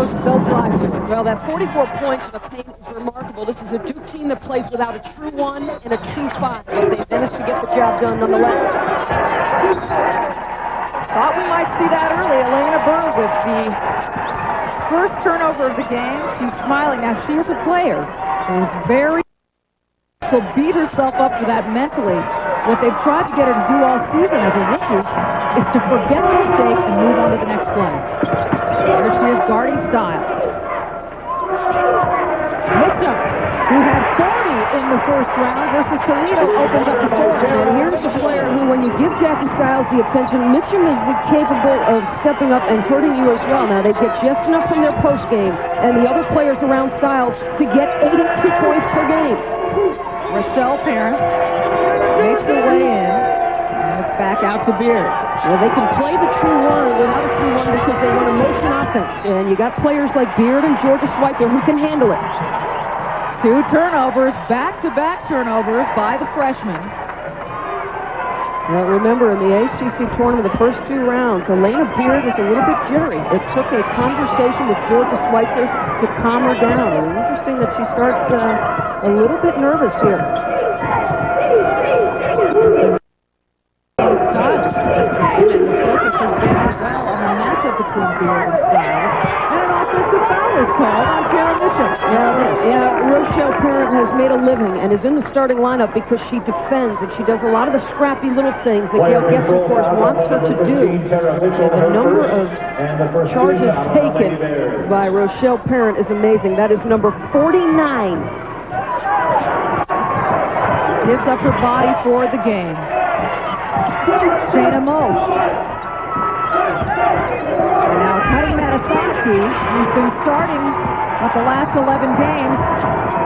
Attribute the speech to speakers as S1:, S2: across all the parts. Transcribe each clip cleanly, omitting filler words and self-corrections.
S1: first, they'll drive to it.
S2: Well, that 44 points in the paint is remarkable. This is a Duke team that plays without a true 1 and a true 5, but they managed to get the job done nonetheless.
S1: Thought we might see that early. Elena Berg with the first turnover of the game. She's smiling. Now, she is a player who is very... She'll beat herself up for that mentally. What they've tried to get her to do all season as a rookie is to forget the mistake and move on to the next play. There she is guarding Stiles. Mitchum, who had 40 in the first round versus Toledo, opens up the score.
S2: And here's a player who, when you give Jackie Stiles the attention, Mitchum is capable of stepping up and hurting you as well. Now, they get just enough from their post game and the other players around Stiles to get 82 points per game.
S1: Rochelle Parent makes her way in, and it's back out to Beard.
S2: Well, they can play the true 1 without a true 1 because they run a motion offense. And you got players like Beard and Georgia Schweitzer who can handle it.
S1: 2 turnovers, back-to-back turnovers by the freshman.
S2: Well, remember, in the ACC tournament, the first 2 rounds, Elena Beard was a little bit jittery. It took a conversation with Georgia Schweitzer to calm her down. And interesting that she starts a little bit nervous here.
S1: Stiles, and the focus has been as well on the matchup between Beard and Stiles. And an offensive foul is called on Tara Mitchum.
S2: Yeah, Rochelle Parent has made a living and is in the starting lineup because she defends and she does a lot of the scrappy little things that Gail Guest, of course, wants her to do. And the number of charges taken by Rochelle Parent is amazing. That is number 49.
S1: Gives up her body for the game. Shayna Mose. And now Cutting Matasowski, who's been starting at the last 11 games,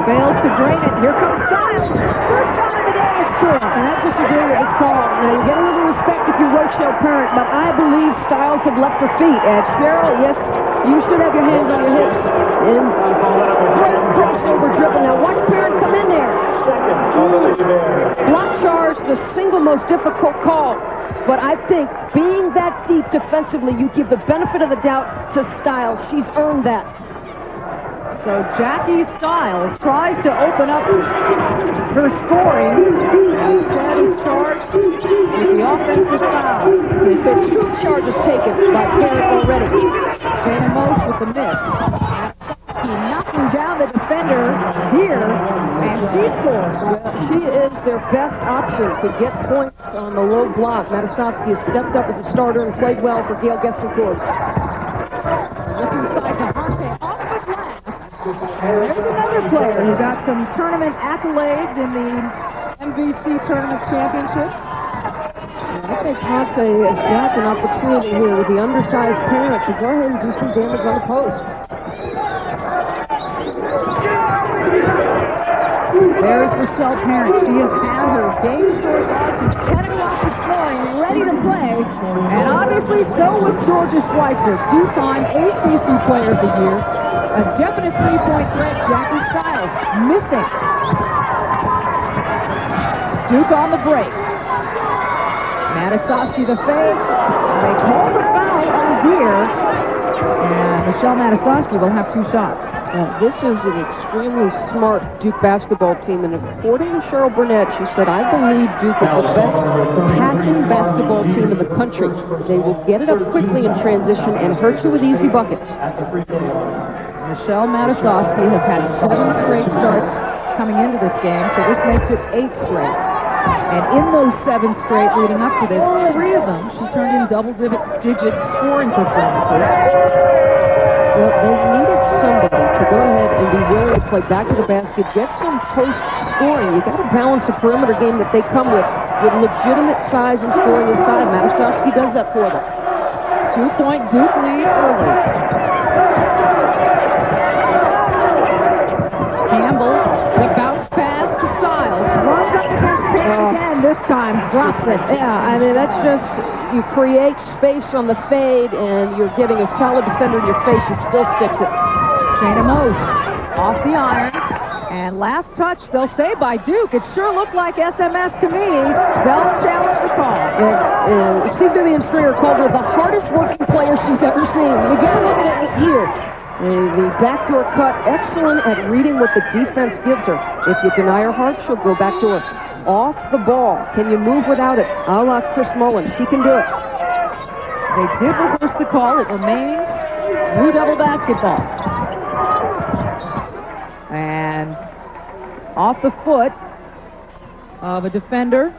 S1: fails to drain it. Here comes Stiles. First shot of the day, it's good.
S2: And I disagree with this call. Now, you get a little respect if you're Rochelle Parent, but I believe Stiles have left her feet. And Cheryl, yes, you should have your hands on your hips. And great crossover dribble. Now watch Parent come in there. Block charge, the single most difficult call. But I think being that deep defensively, you give the benefit of the doubt to Stiles. She's earned that.
S1: So Jackie Stiles tries to open up her scoring. Instead is charged with the offensive foul.
S2: Okay, so 2 charges taken by Parent already.
S1: Shayna Mose with the miss. Knocking down the defender, Deer, and she scores.
S2: Well, she is their best option to get points on the low block. Matasowski has stepped up as a starter and played well for Gail Guest, of course.
S1: Looking side to Hante off the glass. There's another player who got some tournament accolades in the MVC Tournament Championships.
S2: I think Hante has got an opportunity here with the undersized Parent to go ahead and do some damage on the post.
S1: There's Rochelle Parent. She has had her game shorts on since 10 o'clock this morning, ready to play. And obviously, so was Georgia Schweitzer, 2-time ACC Player of the Year. A definite three-point threat, Jackie Stiles, missing. Duke on the break. Matasowski the fake. They call the foul on Deer. And Michelle Matasowski will have 2 shots.
S2: This is an extremely smart Duke basketball team, and according to Cheryl Burnett, she said, I believe Duke is the best passing basketball team in the country. They will get it up quickly in transition and hurt you with easy buckets.
S1: Michelle Matasowski has had 7 straight starts coming into this game, so this makes it 8 straight. And in those 7 straight leading up to this, 3 of them, she turned in double-digit scoring performances.
S2: Well, they needed somebody to go ahead and be willing to play back to the basket, get some post scoring. You got to balance the perimeter game that they come with legitimate size and scoring inside. Matasowski does that for them.
S1: 2-point Duke lead early. Campbell, the bounce pass to Stiles, runs up against Parent again, this time drops it.
S2: Yeah, I mean, that's just, you create space on the fade, and you're getting a solid defender in your face, she still sticks it.
S1: Shayna Mose off the iron, and last touch, they'll say, by Duke. It sure looked like SMS to me. Bell challenged the call.
S2: Steve Vivian Stringer called her the hardest working player she's ever seen. You gotta look at it here. The backdoor cut, excellent at reading what the defense gives her. If you deny her heart, she'll go backdoor. Off the ball. Can you move without it? A la Chris Mullin. She can do it.
S1: They did reverse the call. It remains blue double basketball. And off the foot of a defender.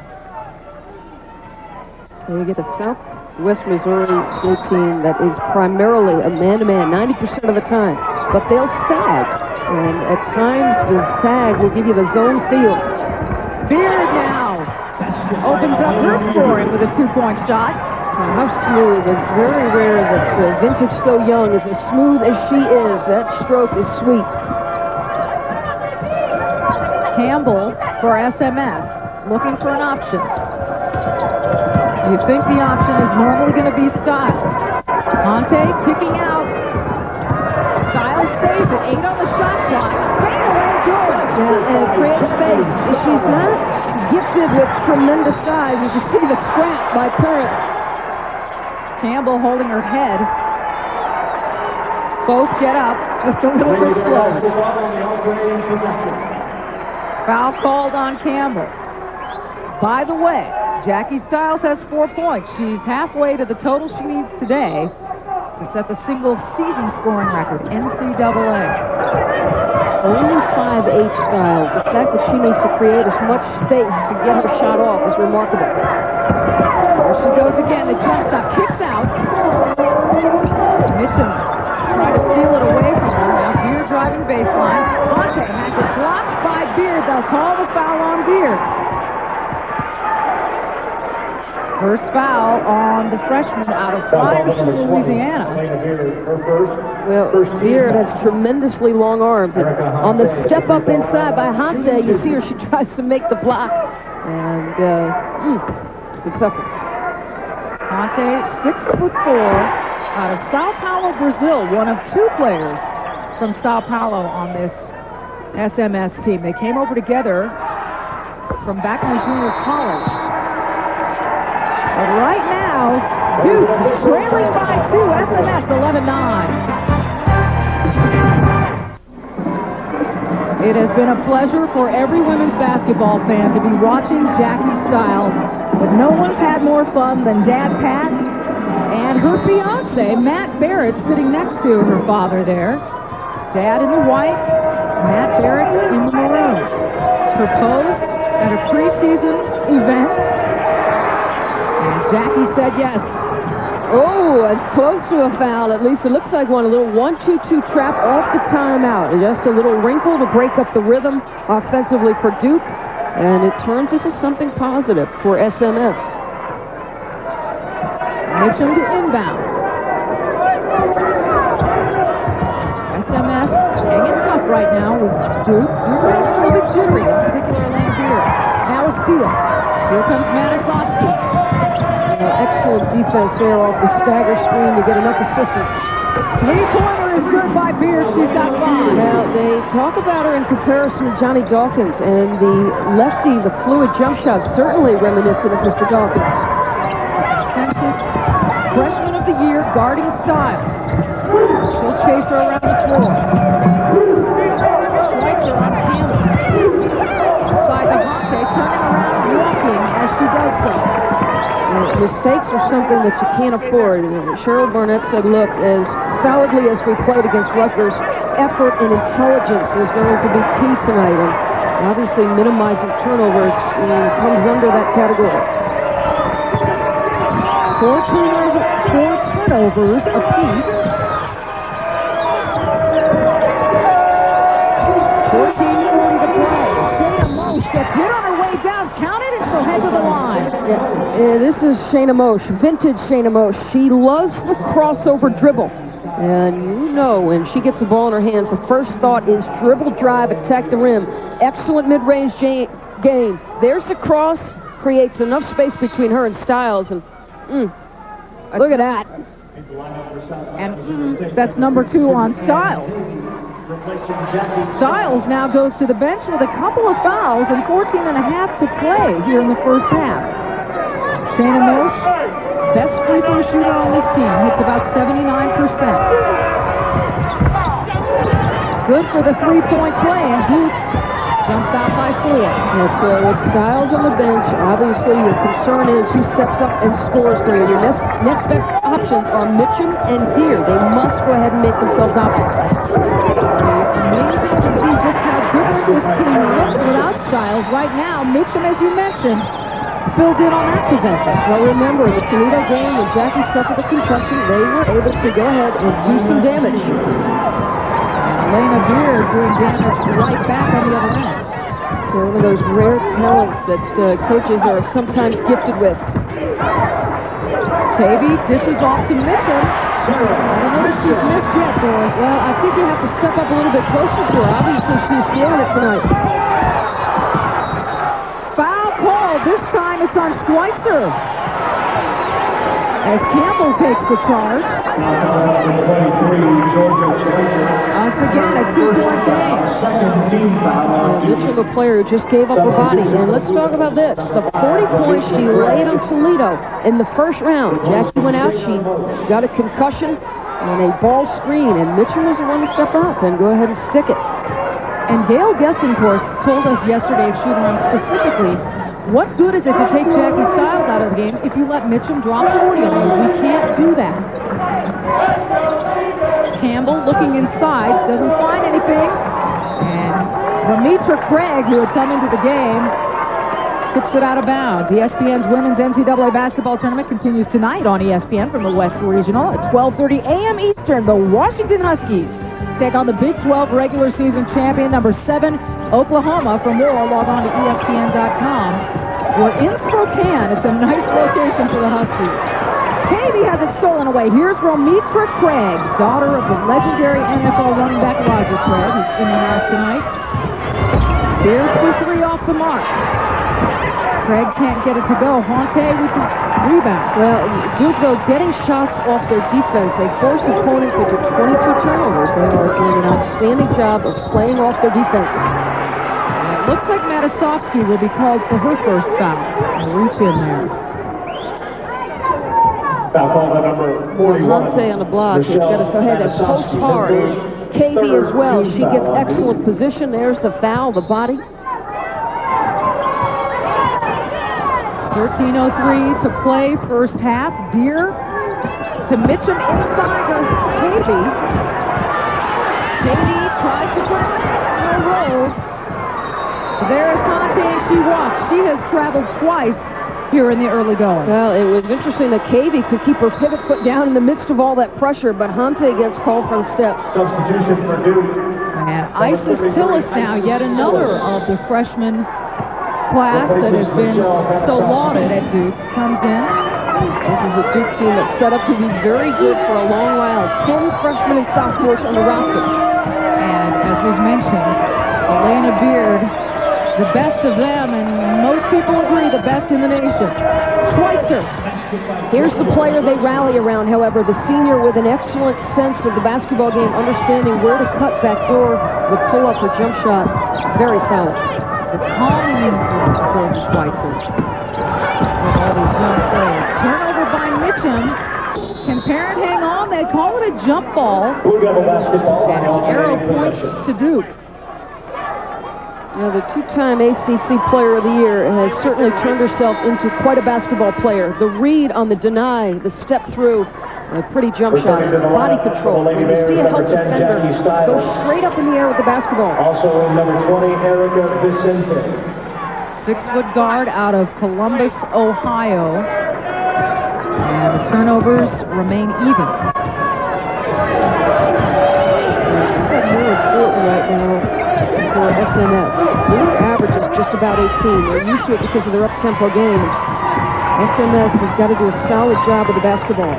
S2: We get a Southwest Missouri State team that is primarily a man-to-man 90% of the time. But they'll sag. And at times, the sag will give you the zone feel.
S1: Beard now opens up her scoring with a two-point shot.
S2: How smooth. It's very rare that Vintage So Young is as smooth as she is. That stroke is sweet.
S1: Campbell for SMS, looking for an option. You think the option is normally going to be Stiles. Conte kicking out. Stiles saves it. 8 on the shot clock.
S2: And creates space. She's not gifted with tremendous size. As you see the scrap by Parent.
S1: Campbell holding her head. Both get up just a little bit slow. Foul called on Campbell. By the way, Jackie Stiles has 4 points. She's halfway to the total she needs today to set the single season scoring record, NCAA.
S2: Only 5'8" Stiles. The fact that she needs to create as much space to get her shot off is remarkable.
S1: There she goes again. The jump shot kicks out. Mitchum trying to steal it away from her. Now Deere driving baseline. Conte has it blocked by Beard. They'll call the foul on Beard. First foul on the freshman out of Ryerson, Louisiana.
S2: Well, Beard has tremendously long arms. And on the step up inside by Hante, you see her, she tries to make the block. And it's a tough one.
S1: Hante, 6'4", out of Sao Paulo, Brazil. One of 2 players from Sao Paulo on this SMS team. They came over together from back in the junior college. But right now, Duke trailing by 2, SMS 11-9. It has been a pleasure for every women's basketball fan to be watching Jackie Stiles, but no one's had more fun than Dad Pat and her fiance, Matt Barrett, sitting next to her father there. Dad in the white, Matt Barrett in the maroon. Proposed at a preseason event. And Jackie said yes.
S2: Oh, it's close to a foul. At least it looks like one. A little 1-2-2 trap off the timeout. Just a little wrinkle to break up the rhythm offensively for Duke. And it turns into something positive for SMS.
S1: Mitchum to inbound. SMS hanging tough right now with Duke. Duke a little bit jittery, in particular Lane Beard. Now a steal. Here comes Matisovsky.
S2: Excellent defense there off the stagger screen to get enough assistance.
S1: Three-pointer is good by Beard. She's got 5.
S2: Now, they talk about her in comparison to Johnny Dawkins, and the lefty, the fluid jump shot, certainly reminiscent of Mr. Dawkins.
S1: Census freshman of the year guarding Stiles. She'll chase her around the floor. Schweitzer on Campbell. Inside the Hante, turning around, walking as she does so.
S2: Mistakes are something that you can't afford. Cheryl Barnett said, look, as solidly as we played against Rutgers, effort and intelligence is going to be key tonight. And obviously minimizing turnovers comes under that category.
S1: 4 turnovers apiece. 14:40 to play. Shayna Mosh gets hit on her way down. Count it, and she'll head to the line.
S2: Yeah, this is Shayna Mosh, vintage Shayna Mosh. She loves the crossover dribble. And you know when she gets the ball in her hands, the first thought is dribble, drive, attack the rim. Excellent mid-range game. There's the cross, creates enough space between her and Stiles. And look at that.
S1: And that's number 2 on Stiles. Stiles now goes to the bench with a couple of fouls and 14.5 to play here in the first half. Shayna Mosh, best free throw shooter on this team, hits about 79%. Good for the three-point play, and Duke jumps out by 4.
S2: That's with Stiles on the bench. Obviously, your concern is who steps up and scores for you. Your next best options are Mitchum and Deere. They must go ahead and make themselves options.
S1: Amazing to see just how different this team looks without Stiles. Right now, Mitchum, as you mentioned, fills in on that possession.
S2: Well, remember, in the Toledo game, when Jackie suffered a concussion, they were able to go ahead and do some damage.
S1: Elena Beard doing damage right back on the other end.
S2: One of those rare talents that coaches are sometimes gifted with.
S1: Tavy dishes off to Mitchum. I don't know if she's missed yet, Doris.
S2: Well, I think you have to step up a little bit closer to her. Obviously, she's feeling it tonight.
S1: Foul call. This time it's on Schweitzer. As Campbell takes the charge. Once again, a 2-point game.
S2: Mitchell, a player who just gave up her body. And let's talk about this. The 40 points she laid on Toledo in the first round. Jackie went out. She got a concussion on a ball screen. And Mitchell was the one to step up and go ahead and stick it.
S1: And Gail Gestincourse told us yesterday at Shoot-Around specifically, what good is it to take Jackie Stiles out of the game if you let Mitchum drop 40 on you? We can't do that. Campbell looking inside, doesn't find anything. And Ramitra Craig, who had come into the game, tips it out of bounds. ESPN's Women's NCAA Basketball Tournament continues tonight on ESPN from the West Regional at 12:30 a.m. Eastern. The Washington Huskies take on the Big 12 regular season champion, number 7, Oklahoma. For more, log on to ESPN.com. We're in Spokane. It's a nice location for the Huskies. Cavey has it stolen away. Here's Ramitra Craig, daughter of the legendary NFL running back Roger Craig, who's in the house tonight. Beard for 3 off the mark. Craig can't get it to go. Honte with the rebound.
S2: Well, Duke, though, getting shots off their defense, they force opponents into 22 turnovers. They are doing an outstanding job of playing off their defense.
S1: It looks like Matasovsky will be called for her first foul. I'll reach in there.
S3: Foul call by number 41.
S2: Honte on the block. He's got to go ahead and post hard. Cavey as well. She gets excellent position. There's the foul, the body.
S1: 13:03 to play, first half. Deere to Mitchum inside to Cavey. Cavey tries to put it in a roll. There's Honte, and she walks. She has traveled twice here in the early going.
S2: Well, it was interesting that Cavey could keep her pivot foot down in the midst of all that pressure, but Honte gets called for the step.
S3: Substitution for Duke.
S1: And Isis Tillis now, yet another of the freshman class that has been so lauded at Duke, comes in.
S2: This is a Duke team that's set up to be very good for a long while. 10 freshmen and sophomores on the roster.
S1: And as we've mentioned, Elena Beard, the best of them, and most people agree the best in the nation. Schweitzer.
S2: Here's the player they rally around, however, the senior with an excellent sense of the basketball game, understanding where to cut back door, the pull-up or jump shot. Very solid.
S1: The calming influence, Jordan Schweitzer. With all these young players. Turnover by Mitchum. Can Parent hang on? They call it a jump ball.
S3: Blue Devil basketball.
S1: And the arrow points to Duke.
S2: Now, the two-time ACC Player of the Year has certainly turned herself into quite a basketball player. The read on the deny, the step through, a pretty jump shot, and body control. When you see a help defender go straight up in the air with the basketball.
S3: Also in number 20, Erica Vicente.
S1: 6-foot guard out of Columbus, Ohio. And the turnovers remain even.
S2: More important right now for SMS. Duke averages just about 18. They're used to it because of their up-tempo game. SMS has got to do a solid job with the basketball.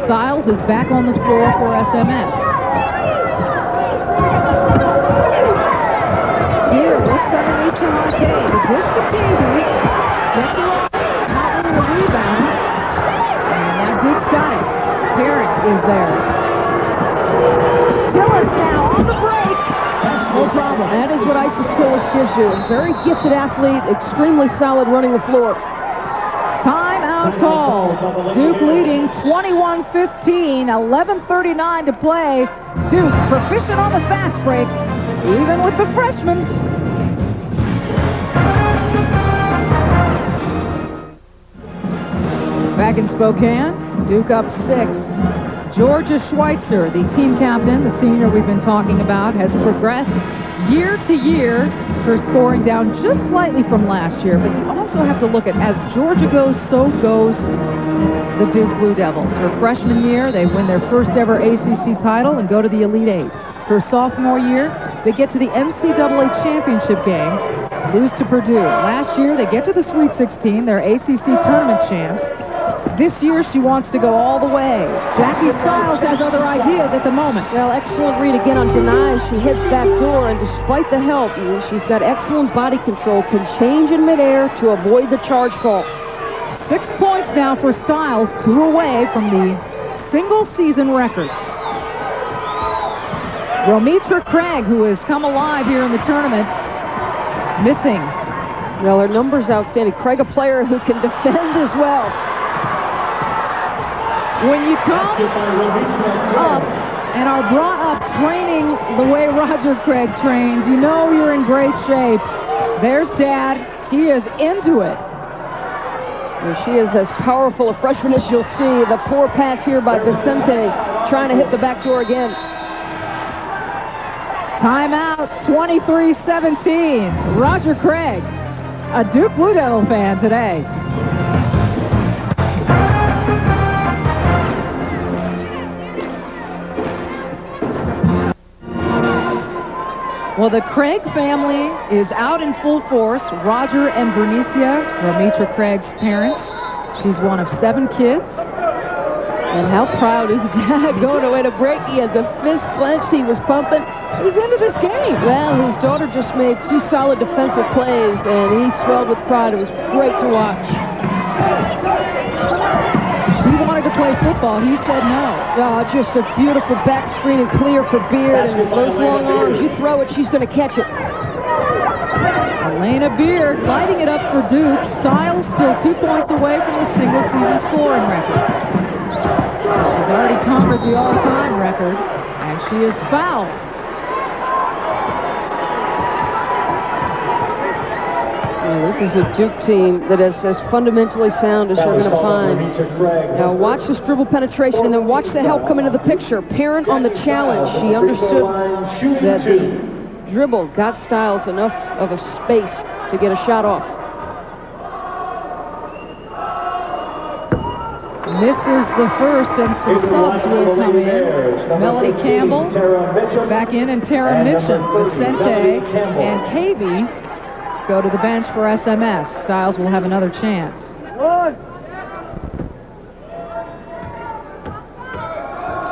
S1: Stiles is back on the floor for SMS. Deere looks underneath to Honte. The dish to Cavey. Gets around. Not winning a rebound. And now Duke's got it. Parent is there. Tillis now on the break. No problem.
S2: That is what Isis Tillis gives you. A very gifted athlete, extremely solid running the floor.
S1: Timeout Timeout call. Duke leading 21-15, 11:39 to play. Duke proficient on the fast break, even with the freshman. Back in Spokane, Duke up 6. Georgia Schweitzer, the team captain, the senior we've been talking about, has progressed year to year. Her scoring down just slightly from last year, but you also have to look at, as Georgia goes, so goes the Duke Blue Devils. Her freshman year, they win their first ever ACC title and go to the Elite Eight. Her sophomore year, they get to the NCAA championship game, lose to Purdue. Last year, they get to the Sweet 16, they're ACC tournament champs. This year, she wants to go all the way. Jackie Stiles has other ideas at the moment.
S2: Well, excellent read again on denies. She heads back door, and despite the help, she's got excellent body control, can change in midair to avoid the charge ball.
S1: 6 points now for Stiles, 2 away from the single-season record. Romitra Craig, who has come alive here in the tournament, missing.
S2: Well, her numbers outstanding. Craig, a player who can defend as well.
S1: When you come up and are brought up training the way Roger Craig trains, you know you're in great shape. There's Dad. He is into it.
S2: And she is as powerful a freshman as you'll see. The poor pass here by Vicente, trying to hit the back door again.
S1: Timeout, 23-17. Roger Craig, a Duke Blue Devil fan today. Well, the Craig family is out in full force. Roger and Bernicia, Romitra Craig's parents. She's one of 7 kids.
S2: And how proud is Dad going away to break? He had the fist clenched. He was pumping.
S1: He's into this game.
S2: Well, his daughter just made 2 solid defensive plays, and he swelled with pride. It was great to watch.
S1: She wanted to play football. He said no.
S2: Oh, just a beautiful back screen and clear for Beard. And those long arms, you throw it, she's going to catch it.
S1: Elena Beard lighting it up for Duke. Stiles still 2 points away from the single-season scoring record. She's already conquered the all-time record, and she is fouled.
S2: Yeah, this is a Duke team that is as fundamentally sound as you're going to find. Now watch this dribble penetration, and then watch the help come into the picture. Parent on the challenge. She understood that the dribble got Stiles enough of a space to get a shot off.
S1: Misses the first, and some subs will come in. Melody Campbell back in, and Tara Mitchell, Vicente, and Cavey go to the bench for SMS. Stiles will have another chance.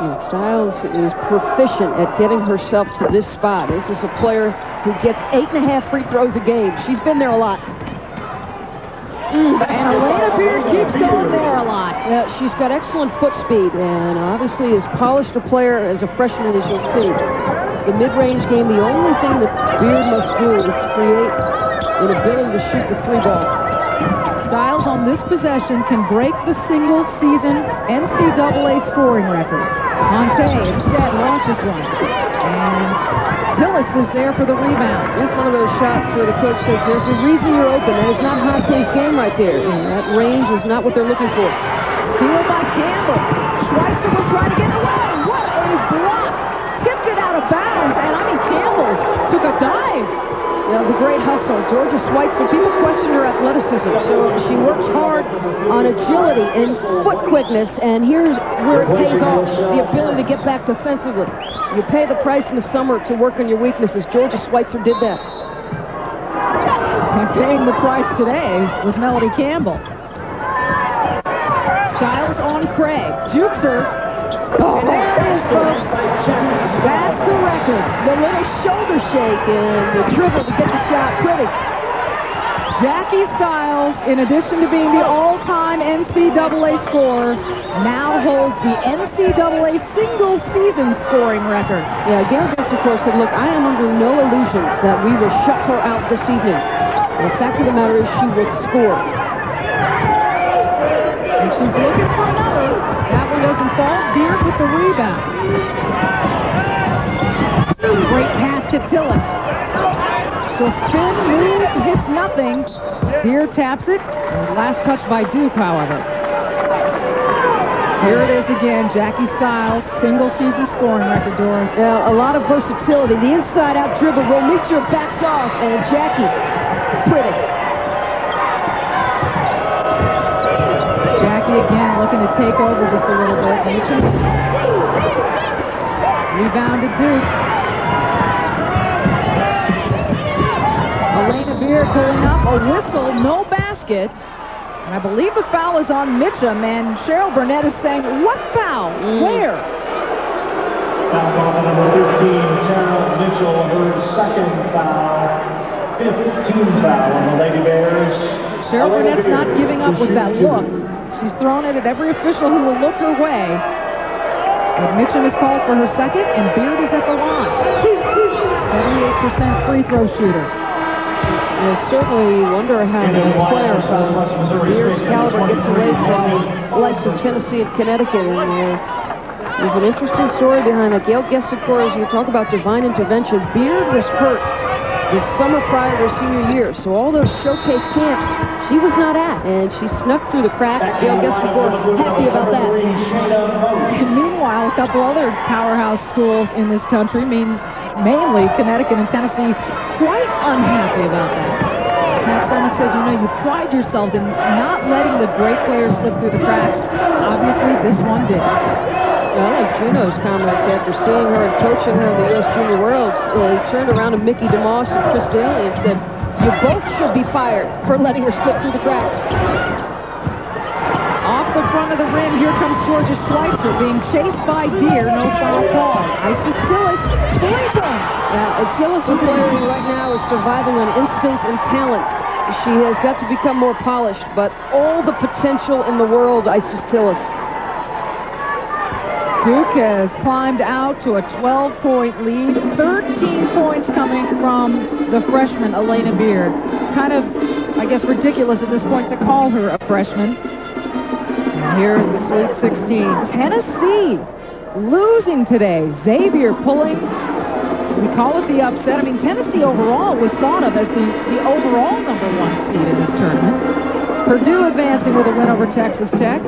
S2: And Stiles is proficient at getting herself to this spot. This is a player who gets 8.5 free throws a game. She's been there a lot.
S1: And Elena Beard keeps going there a lot.
S2: Yeah, she's got excellent foot speed, and obviously as polished a player as a freshman as you'll see. The mid-range game, the only thing that Beard must do is create an ability to shoot the 3-ball.
S1: Stiles on this possession can break the single-season NCAA scoring record. Monte instead launches one. And Tillis is there for the rebound.
S2: It's one of those shots where the coach says, there's a reason you're open. That is not Monte's game right there. And that range is not what they're looking for.
S1: Steal by Campbell. Schweitzer will try to get away. What a block. Tipped it out of bounds. And Campbell took a dive.
S2: Yeah, the great hustle. Georgia Schweitzer, people question her athleticism, so she works hard on agility and foot quickness, and here's where it pays off, the ability to get back defensively. You pay the price in the summer to work on your weaknesses. Georgia Schweitzer did that.
S1: And paying the price today was Melody Campbell. Stiles on Craig. Jukes her. Oh, and there it is, folks. That's the record.
S2: The little shoulder shake and the dribble to get the shot pretty.
S1: Jackie Stiles, in addition to being the all-time NCAA scorer, now holds the NCAA single-season scoring record.
S2: Yeah, Gail Guest, of course, said, look, I am under no illusions that we will shut her out this evening. The fact of the matter is she will score.
S1: she's looking for another. That one doesn't fall. Beard with the rebound. Great pass to Tillis. She'll spin, move, hits nothing. Beard taps it. Last touch by Duke, however. Here it is again. Jackie Stiles, single-season scoring record, Doris.
S2: Yeah, a lot of versatility. The inside-out dribble. Romitra backs off, and Jackie, pretty.
S1: Jackie again looking to take over just a little bit. Mitchell. Rebound to Duke. Elena Beard pulling up. A whistle, no basket. And I believe the foul is on Mitchum, and Cheryl Burnett is saying, what foul? Where?
S3: Foul on number 15, Tara Mitchell, her second foul. 15th foul on the Lady Bears.
S1: Cheryl Burnett's not giving up with that look. She's thrown it at every official who will look her way. But Mitchum is called for her second, and Beard is at the line. 78% free throw shooter.
S2: You certainly wonder how the player of Beard's caliber gets away from the likes of Tennessee and Connecticut. And there's an interesting story behind that. Gail Gessicourt, as you talk about divine intervention, Beard was hurt the summer prior to her senior year. So all those showcase camps, she was not at. And she snuck through the cracks. Gail Gessicourt, happy about that.
S1: And meanwhile, a couple other powerhouse schools in this country, mainly Connecticut and Tennessee, quite unhappy about that. Pat Summitt says, you pride yourselves in not letting the great players slip through the cracks. Obviously, this one did.
S2: I like Juno's comments after seeing her and coaching her in the U.S. Junior Worlds. He turned around to Mickey DeMoss and Chris Daly and said, you both should be fired for letting her slip through the cracks.
S1: Off the front of the rim, here comes Georgia Schweitzer being chased by Deer. No foul call. Isis Tillis, three-point.
S2: Tillis, a player who right now is surviving on instinct and talent. She has got to become more polished, but all the potential in the world, Isis Tillis.
S1: Duke has climbed out to a 12-point lead. 13 points coming from the freshman, Elena Beard. It's kind of, I guess, ridiculous at this point to call her a freshman. And here's the Sweet 16. Tennessee losing today. Xavier pulling. We call it the upset. Tennessee overall was thought of as the overall #1 seed in this tournament. Purdue advancing with a win over Texas Tech.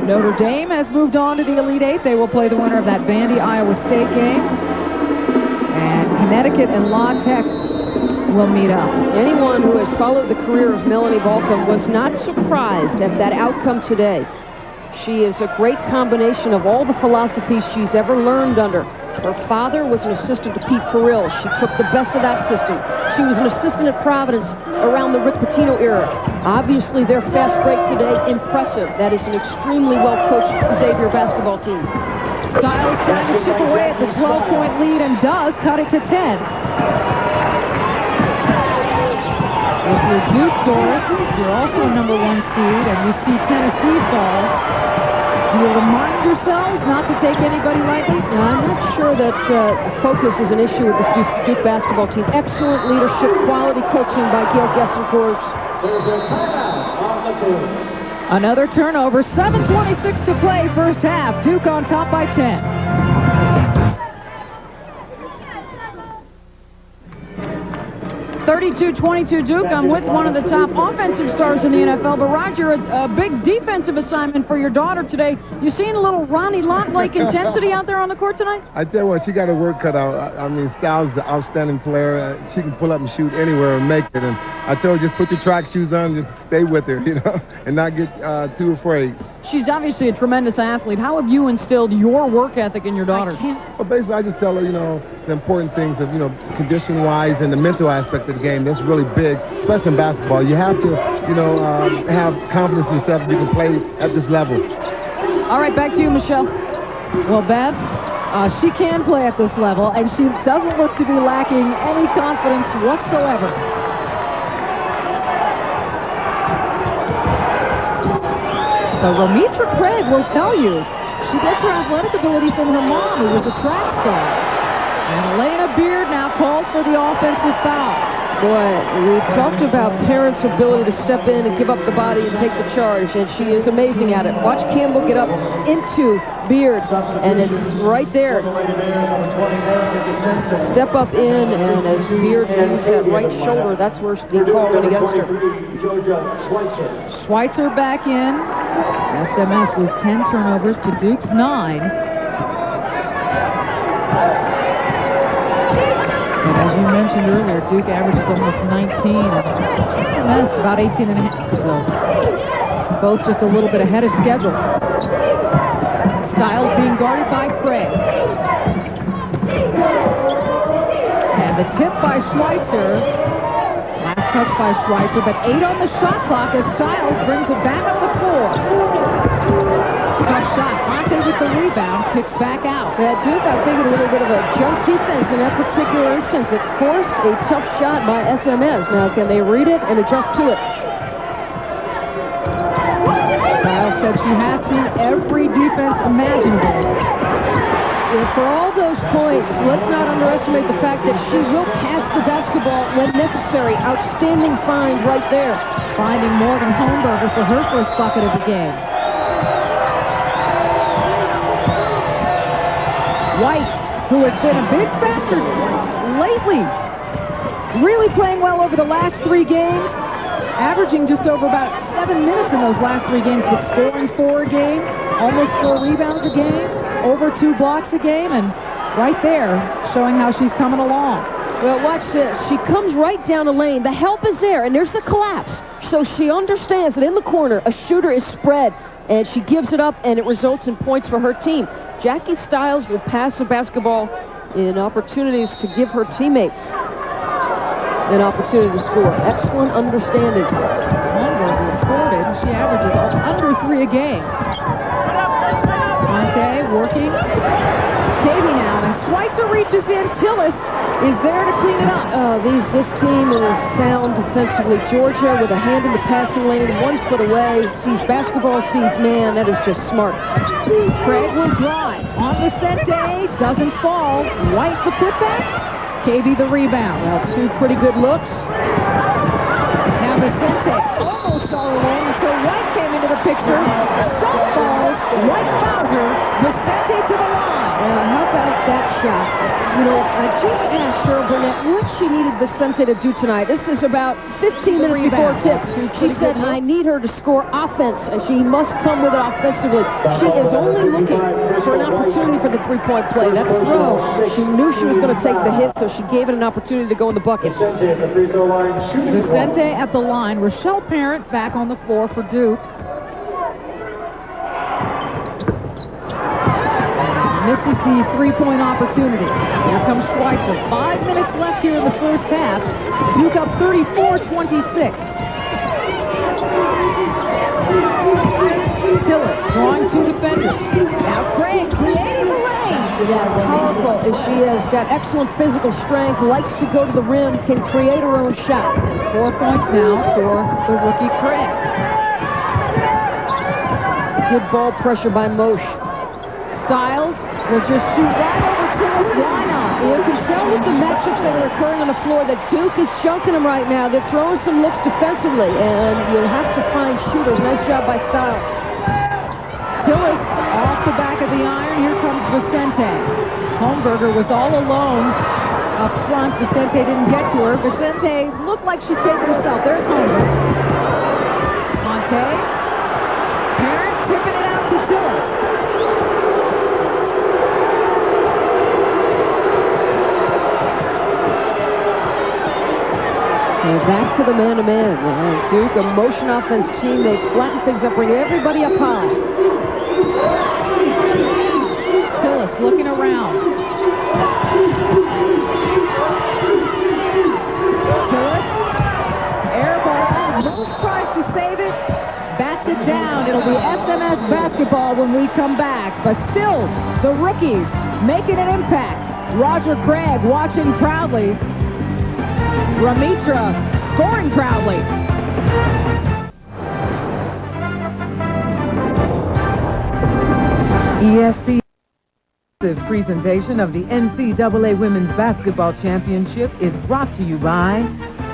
S1: Notre Dame has moved on to the Elite Eight. They will play the winner of that Vandy-Iowa State game. And Connecticut and La Tech will meet up.
S2: Anyone who has followed the career of Melanie Balcom was not surprised at that outcome today. She is a great combination of all the philosophies she's ever learned under. Her father was an assistant to Pete Carrill. She took the best of that system. She was an assistant at Providence around the Rick Pitino era. Obviously, their fast break today, impressive. That is an extremely well-coached Xavier basketball team.
S1: Stiles trying to chip away at the 12-point lead and does cut it to 10. If you're Duke, Doris, you're also a #1 seed, and you see Tennessee fall, do you remind yourselves not to take anybody lightly?
S2: I'm not sure that focus is an issue with this Duke basketball team. Excellent leadership, quality coaching by Gail Gessicourt.
S1: Another turnover, 7:26 to play, first half. Duke on top by 10.
S4: (32-22) Duke. I'm with one of the top offensive stars in the NFL, but Roger, a big defensive assignment for your daughter today. You seen a little Ronnie Lott-like intensity out there on the court tonight?
S5: I tell you what, she got her work cut out. Stiles is an outstanding player. She can pull up and shoot anywhere and make it. And I told her, just put your track shoes on, just stay with her, and not get too afraid.
S4: She's obviously a tremendous athlete. How have you instilled your work ethic in your daughter?
S5: Well, basically, I just tell her, the important things of, condition-wise and the mental aspect of the game. That's really big, especially in basketball. You have to, have confidence in yourself that you can play at this level.
S4: All right, back to you, Michelle.
S1: Well, Beth, she can play at this level, and she doesn't look to be lacking any confidence whatsoever. But Romitra Craig will tell you, she gets her athletic ability from her mom, who was a track star. And Elena Beard now called for the offensive foul.
S2: Boy, we talked about parents' ability to step in and give up the body and take the charge, and she is amazing at it. Watch Campbell get up into Beard, and it's right there. Step up in, and as Beard moves that right shoulder, that's where Steve Hall went against her.
S1: Schweitzer back in. SMS with 10 turnovers to Duke's 9. And as you mentioned earlier, Duke averages almost 19, and SMS about 18 and a half. So both just a little bit ahead of schedule. Stiles being guarded by Craig. And the tip by Schweitzer. Last touch by Schweitzer, but 8 on the shot clock as Stiles brings it back up the floor. Tough shot. Fonte with the rebound, kicks back out.
S2: Yeah, Duke, I think, a little bit of a jump defense in that particular instance. It forced a tough shot by SMS. Now, can they read it and adjust to it?
S1: Stiles said she has seen every defense imaginable.
S2: And for all those points, let's not underestimate the fact that she will pass the basketball when necessary. Outstanding find right there.
S1: Finding Morgan Holmberger for her first bucket of the game. White, who has been a big factor lately, really playing well over the last 3 games, averaging just over about 7 minutes in those last 3 games, but scoring 4 a game, almost 4 rebounds a game, over 2 blocks a game, and right there, showing how she's coming along.
S2: Well, watch this. She comes right down the lane. The help is there, and there's the collapse. So she understands that in the corner, a shooter is spread, and she gives it up, and it results in points for her team. Jackie Stiles will pass the basketball in opportunities to give her teammates an opportunity to score. Excellent understanding.
S1: Holmberger scored it, and she averages under 3 a game. Fonte working. Katie now, and Schweitzer reaches in. Tillis is there to clean it up.
S2: This team is sound defensively. Georgia with a hand in the passing lane, 1 foot away, sees basketball, sees man. That is just smart.
S1: Craig will drive on Vicente, doesn't fall. White the putback, KB the rebound.
S2: Well, 2 pretty good looks.
S1: Now Vicente almost all alone until White came into the picture. Shot falls, White fouls her, Vicente to the line.
S2: How about that shot? You know, I just asked Cheryl Burnett what she needed Vicente to do tonight. This is about 15 minutes before tip. She said, I need her to score offense, and she must come with it offensively. She is only looking for an opportunity for the 3-point play. That throw, she knew she was going to take the hit, so she gave it an opportunity to go in the bucket.
S1: Vicente at the line. Rochelle Parent back on the floor for Duke. Misses the 3-point opportunity. Here comes Schweitzer. 5 minutes left here in the first half. Duke up 34-26. Tillis drawing 2 defenders. Now Craig creating the lane.
S2: Yeah, powerful as she has. Got excellent physical strength, likes to go to the rim, can create her own shot.
S1: 4 points now for the rookie Craig.
S2: Good ball pressure by Moshe.
S1: Stiles will just shoot right over Tillis. Why not?
S2: You can tell with the matchups that are occurring on the floor that Duke is chunking them right now. They're throwing some looks defensively, and you'll have to find shooters. Nice job by Stiles.
S1: Tillis off the back of the iron. Here comes Vicente. Holmberger was all alone up front. Vicente didn't get to her. Vicente looked like she'd take it herself. There's Holmberger. Fonte. Parent tipping it out to Tillis.
S2: Back to the man-to-man. Duke, a motion offense team. They flatten things up, bring everybody up high.
S1: Tillis looking around. Tillis, air ball. Moose tries to save it, bats it down. It'll be SMS basketball when we come back. But still, the rookies making an impact. Roger Craig watching proudly. Ramitra scoring proudly.
S6: ESPN presentation of the NCAA Women's Basketball Championship is brought to you by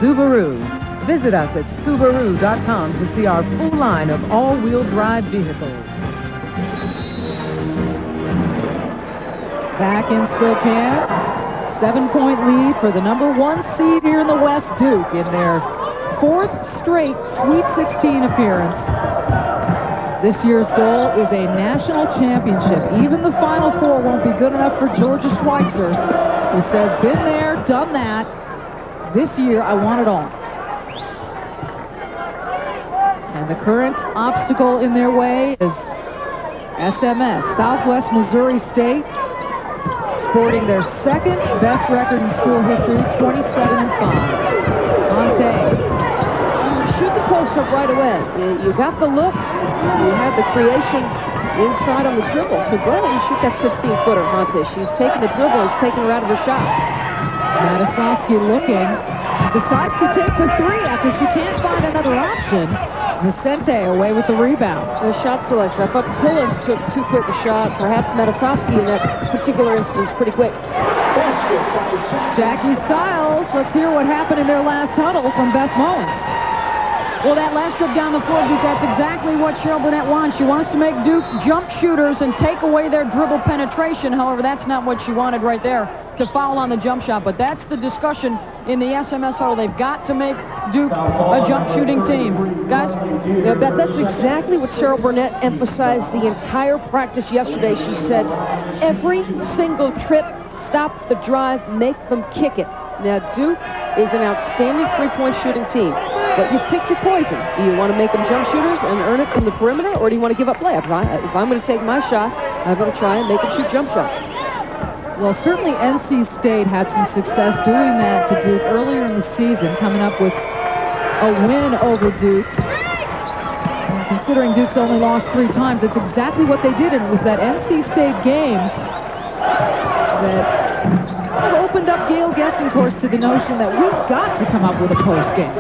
S2: Subaru. Visit us at Subaru.com to see our full line of all-wheel drive vehicles.
S1: Back in Spokane, 7-point lead for the number 1 seed here in the West, Duke, in their 4th straight Sweet 16 appearance. This year's goal is a national championship. Even the Final Four won't be good enough for Georgia Schweitzer, who says, been there, done that. This year, I want it all. And the current obstacle in their way is SMS, Southwest Missouri State, sporting their 2nd best record in school history, 27-5. Conte.
S2: Shoot the post up right away. You got the look. You had the creation inside on the dribble. So go ahead and shoot that 15-footer, Monte. She's taking the dribble. He's taking her out of her shot.
S1: Matasovsky looking. Decides to take the 3 after she can't find another option. Vicente away with the rebound.
S2: The shot selection. I thought Tillis took too quick a shot. Perhaps Matasovsky in that particular instance pretty quick.
S1: Jackie Stiles. Let's hear what happened in their last huddle from Beth Mullins.
S4: Well, that last trip down the floor, Duke, that's exactly what Cheryl Burnett wants. She wants to make Duke jump shooters and take away their dribble penetration. However, that's not what she wanted right there, to foul on the jump shot. But that's the discussion in the SMS huddle. They've got to make Duke a jump shooting team. Guys?
S2: Yeah, Beth, that's exactly what Cheryl Burnett emphasized the entire practice yesterday. She said, every single trip, stop the drive, make them kick it. Now, Duke is an outstanding three-point shooting team. But you pick your poison. Do you want to make them jump shooters and earn it from the perimeter, or do you want to give up layups? If I'm going to take my shot, I'm going to try and make them shoot jump shots.
S1: Well, certainly NC State had some success doing that to Duke earlier in the season, coming up with a win over Duke. And considering Duke's only lost 3 times, it's exactly what they did, and it was that NC State game that opened up Gail Gestincourse to the notion that we've got to come up with a post game.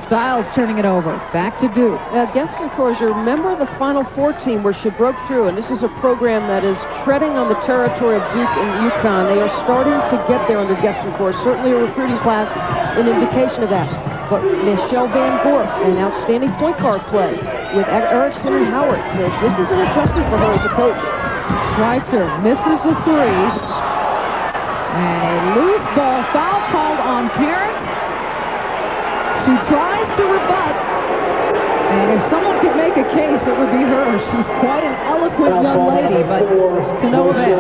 S1: Stiles turning it over. Back to Duke.
S2: Gestincourse, you remember the Final Four team where she broke through, and this is a program that is treading on the territory of Duke and UConn. They are starting to get there under Gestincourse. Certainly a recruiting class, an indication of that. But Michelle Van Gorp, an outstanding point guard play with Erickson and Howard. So this is an adjustment for her as a coach.
S1: Schweitzer misses the 3. And a loose ball, foul called on Parent. She tries to rebut, and if someone could make a case, it would be her. She's quite an eloquent young lady, but to no avail.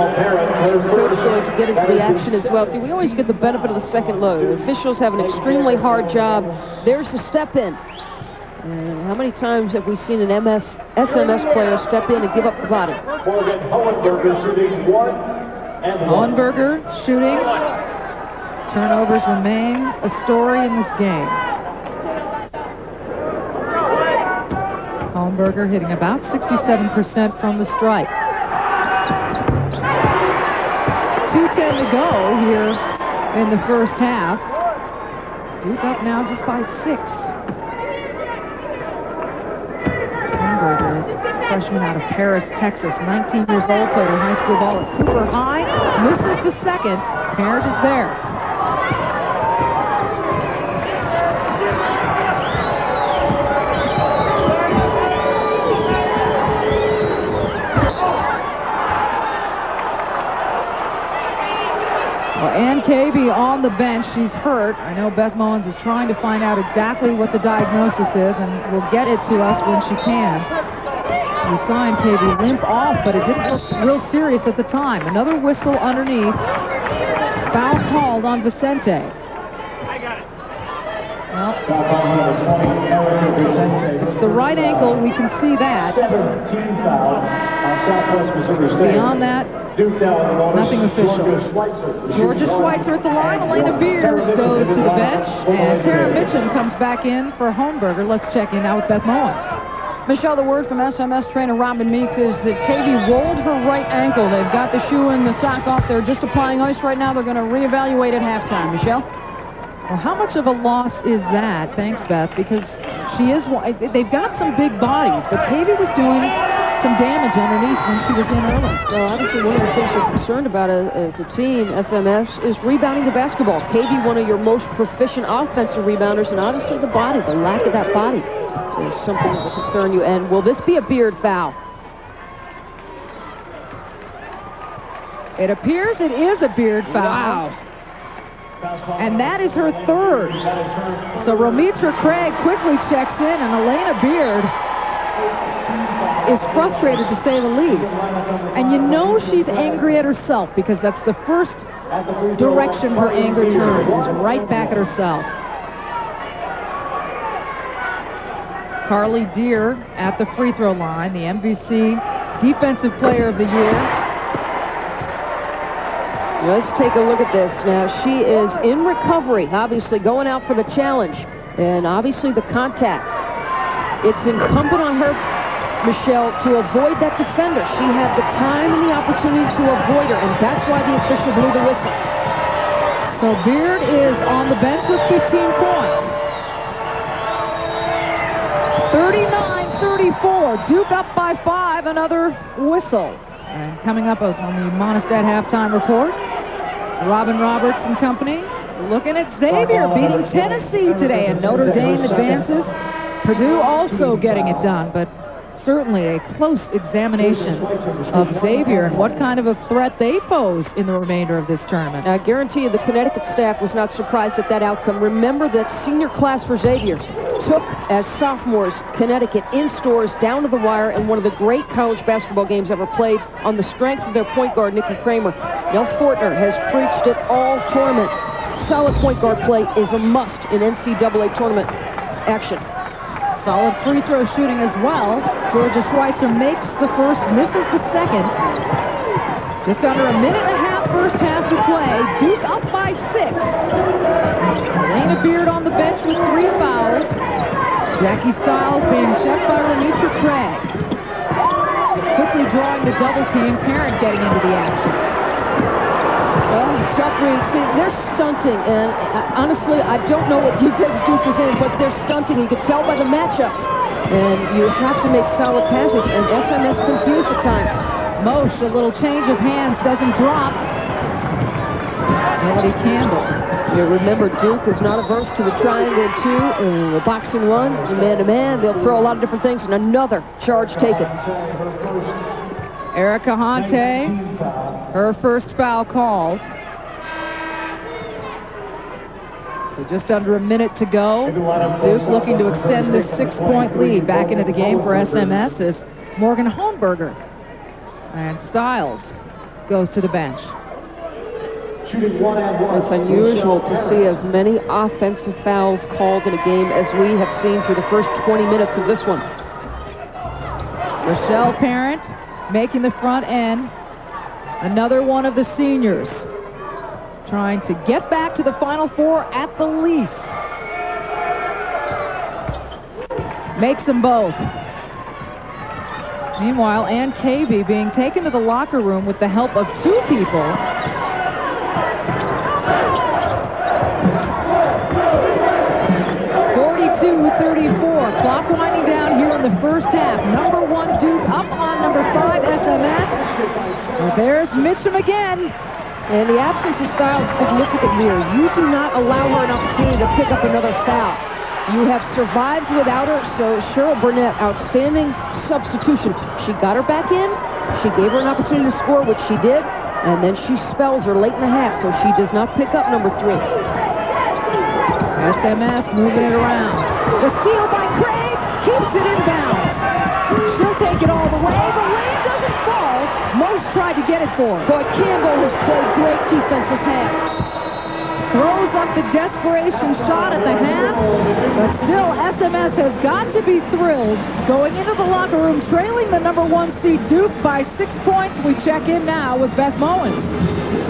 S2: Coach going to get into the action as well. See, we always get the benefit of the second load. The officials have an extremely hard job. There's the step in. And how many times have we seen an SMS player step in and give up the body?
S3: Hohenberger shooting 1 and 1.
S1: Hohenberger shooting. Turnovers remain a story in this game. Hohenberger hitting about 67% from the stripe. 2:10 to go here in the first half. Duke up now just by 6. Hohenberger, freshman out of Paris, Texas, 19 years old, played her high school ball at Cooper High, misses the second. Parent is there. Ann Cavey on the bench. She's hurt. I know Beth Mullins is trying to find out exactly what the diagnosis is, and will get it to us when she can. We saw Ann Cavey limp off, but it didn't look real serious at the time. Another whistle underneath. Foul called on Vicente.
S3: I got it.
S1: Well, it's the right ankle. We can see that.
S3: 17 foul on Southwest Missouri State.
S1: Beyond that, nothing official. Georgia Schweitzer at the line. Elena Beer goes to the bench, and Tara Mitchum comes back in for Hohenberger. Let's check in now with Beth Mullins.
S4: Michelle, the word from SMS trainer Robin Meeks is that Cavey rolled her right ankle. They've got the shoe and the sock off. They're just applying ice right now. They're going to reevaluate at halftime. Michelle?
S1: Well, how much of a loss is that? Thanks, Beth, because she is. They've got some big bodies, but Cavey was doing some damage underneath when she was in early.
S2: Well, obviously one of the things you're concerned about as a team, SMS, is rebounding the basketball. KB, one of your most proficient offensive rebounders, and obviously the body, the lack of that body is something that will concern you. And will this be a Beard foul?
S1: It appears it is a Beard foul.
S2: Wow.
S1: And that is her third. So Romitra Craig quickly checks in, and Elena Beard is frustrated, to say the least. And you know she's angry at herself, because that's the first direction her anger turns, is right back at herself. Carly Deere at the free throw line, the MVC Defensive Player of the Year.
S2: Let's take a look at this. Now, she is in recovery, obviously going out for the challenge, and obviously the contact. It's incumbent on her, Michelle, to avoid that defender. She had the time and the opportunity to avoid her, and that's why the official blew the whistle.
S1: So Beard is on the bench with 15 points. 39-34, Duke up by 5, another whistle. And coming up on the Monistat halftime report, Robin Roberts and company looking at Xavier beating Tennessee today, and Notre Dame advances. Purdue also getting it done, but certainly a close examination of Xavier and what kind of a threat they pose in the remainder of this tournament.
S2: I guarantee you the Connecticut staff was not surprised at that outcome. Remember that senior class for Xavier took, as sophomores, Connecticut in stores down to the wire in one of the great college basketball games ever played on the strength of their point guard, Nikki Kramer. Nell Fortner has preached it all tournament. Solid point guard play is a must in NCAA tournament action.
S1: Solid free throw shooting as well. Georgia Schweitzer makes the first, misses the second. Just under a minute and a half first half to play. Duke up by 6. Elena Beard on the bench with 3 fouls. Jackie Stiles being checked by Romitra Craig. Quickly drawing the double team. Parent getting into the action.
S2: Oh, tough read. See, they're stunting, and honestly, I don't know what defense Duke is in, but they're stunting. You can tell by the matchups, and you have to make solid passes, and SMS confused at times.
S1: Mosh, a little change of hands, doesn't drop. Melody Campbell.
S2: You remember, Duke is not averse to the triangle 2, the boxing 1, man-to-man. They'll throw a lot of different things, and another charge taken.
S1: Erica Hante, her first foul called. So just under a minute to go. Duke looking to extend this 6-point lead. Back into the game for SMS is Morgan Holmberger. And Stiles goes to the bench.
S2: It's unusual to see as many offensive fouls called in a game as we have seen through the first 20 minutes of this one.
S1: Rochelle Parent making the front end. Another one of the seniors trying to get back to the Final Four at the least. Makes them both. Meanwhile, Ann Cavey being taken to the locker room with the help of 2 people. Clock winding down here in the first half. Number 1 Duke up on number 5 SMS. And there's Mitchum again.
S2: And the absence of Stiles is significant here. You do not allow her an opportunity to pick up another foul. You have survived without her, so Cheryl Burnett, outstanding substitution. She got her back in. She gave her an opportunity to score, which she did. And then she spells her late in the half, so she does not pick up number 3.
S1: SMS moving it around. The steal by Craig keeps it in bounds. She'll take it all the way. The lane doesn't fall. Most tried to get it for her.
S2: Boy, Campbell has played great defense this half.
S1: Throws up the desperation shot at the half, but still SMS has got to be thrilled. Going into the locker room, trailing the number 1 seed Duke by 6 points. We check in now with Beth Mowens.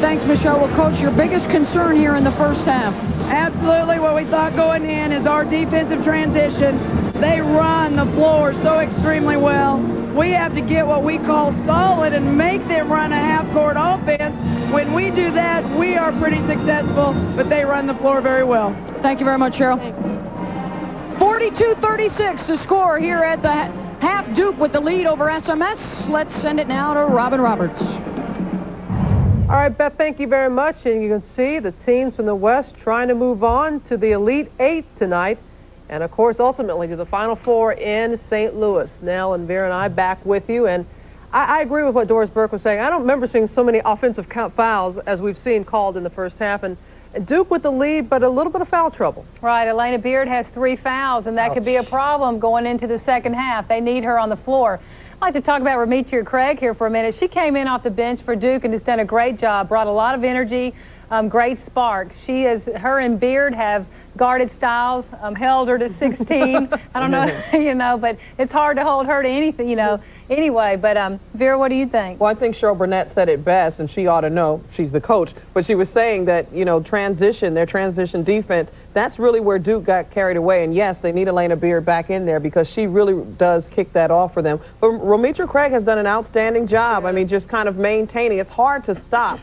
S4: Thanks, Michelle. Well, Coach, your biggest concern here in the first half?
S6: Absolutely what we thought going in is our defensive transition. They run the floor so extremely well. We have to get what we call solid and make them run a half-court offense. When we do that, we are pretty successful, but they run the floor very well.
S4: Thank you very much, Cheryl. 42-36 to score here at the half Duke with the lead over SMS. Let's send it now to Robin Roberts.
S7: All right, Beth, thank you very much. And you can see the teams from the West trying to move on to the Elite Eight tonight. And, of course, ultimately to the Final Four in St. Louis. Nell and Vera and I back with you. And I agree with what Doris Burke was saying. I don't remember seeing so many offensive fouls as we've seen called in the first half. And Duke with the lead, but a little bit of foul trouble.
S8: Right. Elena Beard has 3 fouls, and that could be a problem going into the second half. They need her on the floor. I'd like to talk about Remetria Craig here for a minute. She came in off the bench for Duke and has done a great job, brought a lot of energy, great spark. Her and Beard have guarded Stiles, held her to 16. I don't know, but it's hard to hold her to anything, anyway. But, Vera, what do you think?
S7: Well, I think Cheryl Burnett said it best, and she ought to know. She's the coach. But she was saying that, their transition defense, that's really where Duke got carried away. And, yes, they need Elena Beard back in there because she really does kick that off for them. But Remetria Craig has done an outstanding job. I mean, just kind of maintaining. It's hard to stop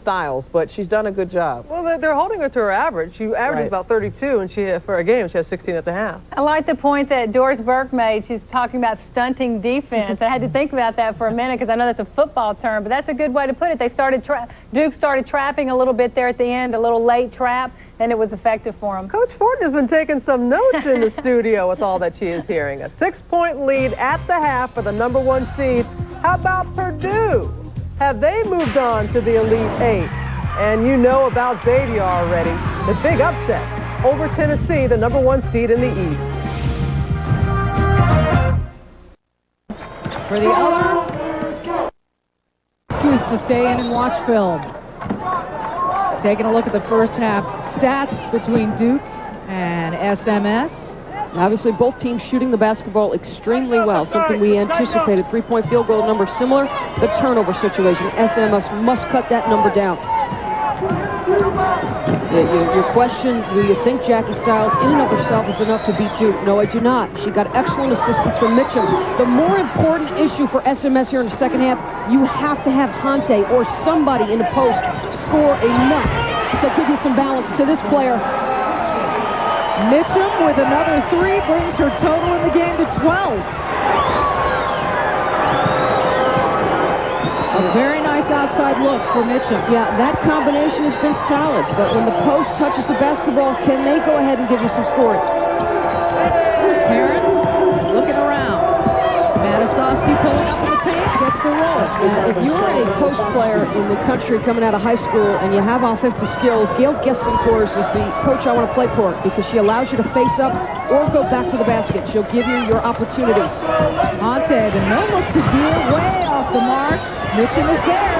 S7: Stiles, but she's done a good job. Well, they're holding her to her average. She averages about 32, and for a game, she has 16 at the half.
S8: I like the point that Doris Burke made. She's talking about stunting defense. I had to think about that for a minute because I know that's a football term, but that's a good way to put it. Duke started trapping a little bit there at the end, a little late trap, and it was effective for them.
S7: Coach Ford has been taking some notes in the studio with all that she is hearing. A 6-point lead at the half for the #1 seed. How about Purdue? Have they moved on to the Elite Eight? And you know about Xavier already. The big upset over Tennessee, the #1 seed in the East.
S1: For the other excuse to stay in and watch film. Taking a look at the first half stats between Duke and SMS.
S2: Obviously, both teams shooting the basketball extremely well, something we anticipated. 3-point field goal number similar. The turnover situation. SMS must cut that number down. Your question, do you think Jackie Stiles in and of herself is enough to beat Duke? No, I do not. She got excellent assistance from Mitchum. The more important issue for SMS here in the second half, you have to have Hante or somebody in the post score enough to give you some balance to this player.
S1: Mitchum with another 3 brings her total in the game to 12. A very nice outside look for Mitchum.
S2: Yeah, that combination has been solid, but when the post touches the basketball, can they go ahead and give you some scoring?
S1: Perrin looking around. Matasoski pulling up in the paint, gets the roll.
S2: If you're a post player in the country coming out of high school and you have offensive skills, Gail Gestencourt is the coach I want to play for because she allows you to face up or go back to the basket. She'll give you your opportunities.
S1: Hante, the no-look to Deer, way off the mark. Mitchum is there.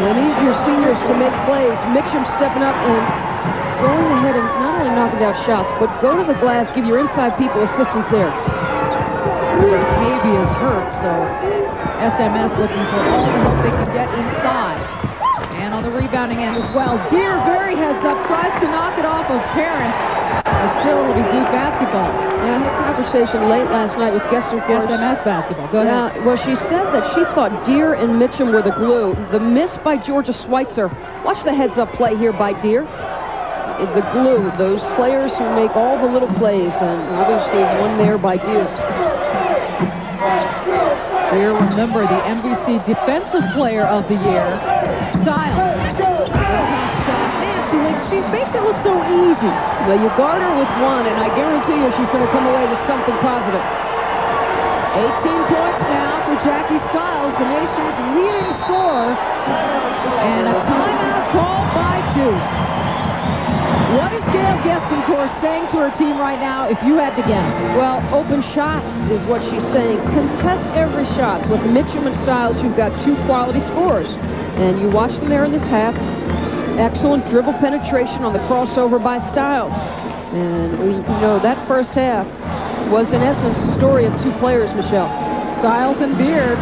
S2: They need your seniors to make plays. Mitchum stepping up and going ahead and not only knocking down shots, but go to the glass, give your inside people assistance there.
S1: Cavey is hurt, so SMS looking for all the help they can get inside. And on the rebounding end as well. Deer very heads up, tries to knock it off of Perrin, but still it'll be Duke basketball.
S2: Yeah, I had a conversation late last night with Gestencourt.
S1: SMS basketball, go ahead.
S2: Well, she said that she thought Deer and Mitchum were the glue. The miss by Georgia Schweitzer. Watch the heads-up play here by Deer. The glue, those players who make all the little plays, and obviously one there by Deer.
S1: Deer, remember, the NBC Defensive Player of the Year. Stiles. Man, she makes it look so easy.
S2: Well, you guard her with one, and I guarantee you she's going to come away with something positive.
S1: 18 points now for Jackie Stiles, the nation's leading scorer. And a timeout called by Duke. What is Gail Gestencourt saying to her team right now, if you had to guess?
S2: Well, open shots is what she's saying. Contest every shot. With Mitchum and Stiles, you've got 2 quality scorers. And you watch them there in this half. Excellent dribble penetration on the crossover by Stiles. And we know that first half was, in essence, the story of 2 players, Michelle.
S1: Stiles and Beard.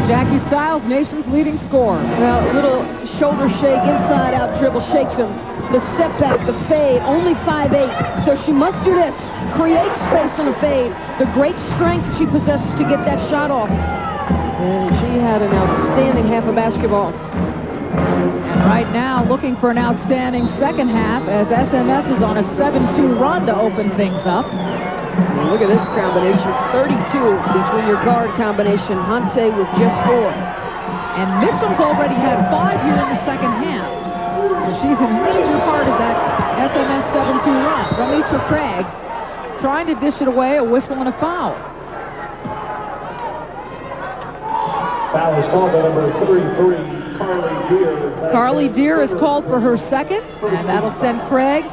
S1: Jackie Stiles, nation's leading scorer.
S2: Well, a little shoulder shake, inside-out dribble, shakes him. The step back, the fade, only 5'8", so she must do this. Create space in a fade. The great strength she possesses to get that shot off. And she had an outstanding half of basketball.
S1: And right now, looking for an outstanding second half as SMS is on a 7-2 run to open things up.
S2: Look at this combination, 32 between your guard combination. Hante with just 4.
S1: And Mitchum's already had 5 here in the second half. So she's a major part of that SMS 7-2 run. Ramitra Craig trying to dish it away, a whistle and a foul.
S3: Foul is called on number 33, Carly Deer.
S1: Carly Deer is called for her second, and that'll send Craig.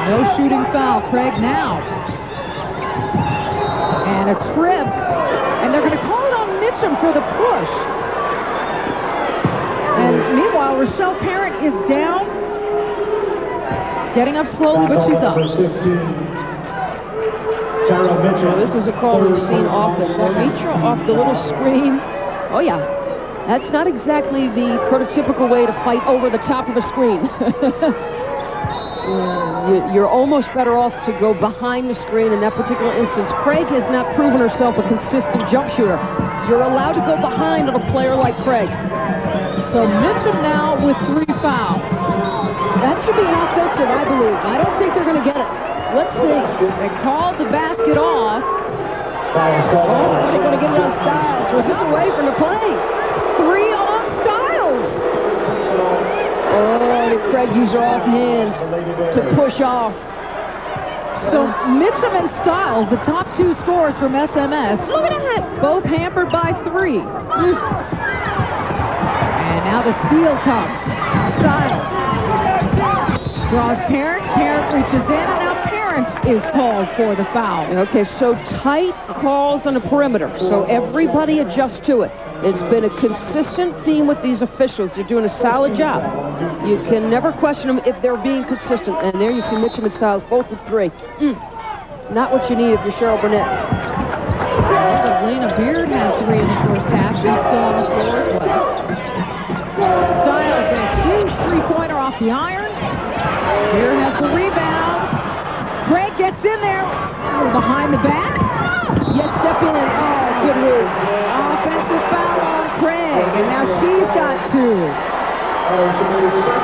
S1: No shooting foul, Craig now. And a trip, and they're going to call it on Mitchum for the push. And meanwhile, Rochelle Parent is down. Getting up slowly, but she's up.
S2: Well, this is a call we've seen often. Ramitra off the little screen. Oh, yeah. That's not exactly the prototypical way to fight over the top of a screen. You're almost better off to go behind the screen in that particular instance. Craig has not proven herself a consistent jump shooter. You're allowed to go behind on a player like Craig.
S1: So Mitchum now with 3 fouls.
S2: That should be an offensive, I believe. I don't think they're going to get it. Let's see.
S1: They called the basket off.
S2: Oh, they're going to get it on Stiles. Was this away from the play?
S1: 3 on Stiles.
S2: Oh, did Craig use her offhand to push off?
S1: So Mitchum and Stiles, the top 2 scorers from SMS.
S2: Look at that.
S1: Both hampered by 3. And now the steal comes. Stiles draws Parent. Parent reaches in, and now Parent is called for the foul.
S2: Okay, so tight calls on the perimeter, so everybody adjusts to it. It's been a consistent theme with these officials. They're doing a solid job. You can never question them if they're being consistent. And there you see Mitchum and Stiles both with 3. Not what you need if you're Cheryl Burnett.
S1: Lena Beard had 3 in the first half. She's still on the floor as well. Stiles, a huge 3-pointer off the iron. Beard has the rebound. Craig gets in there. Behind the back.
S2: Yes, step in. Oh, good move.
S1: Offensive foul on Craig, and now she's got 2.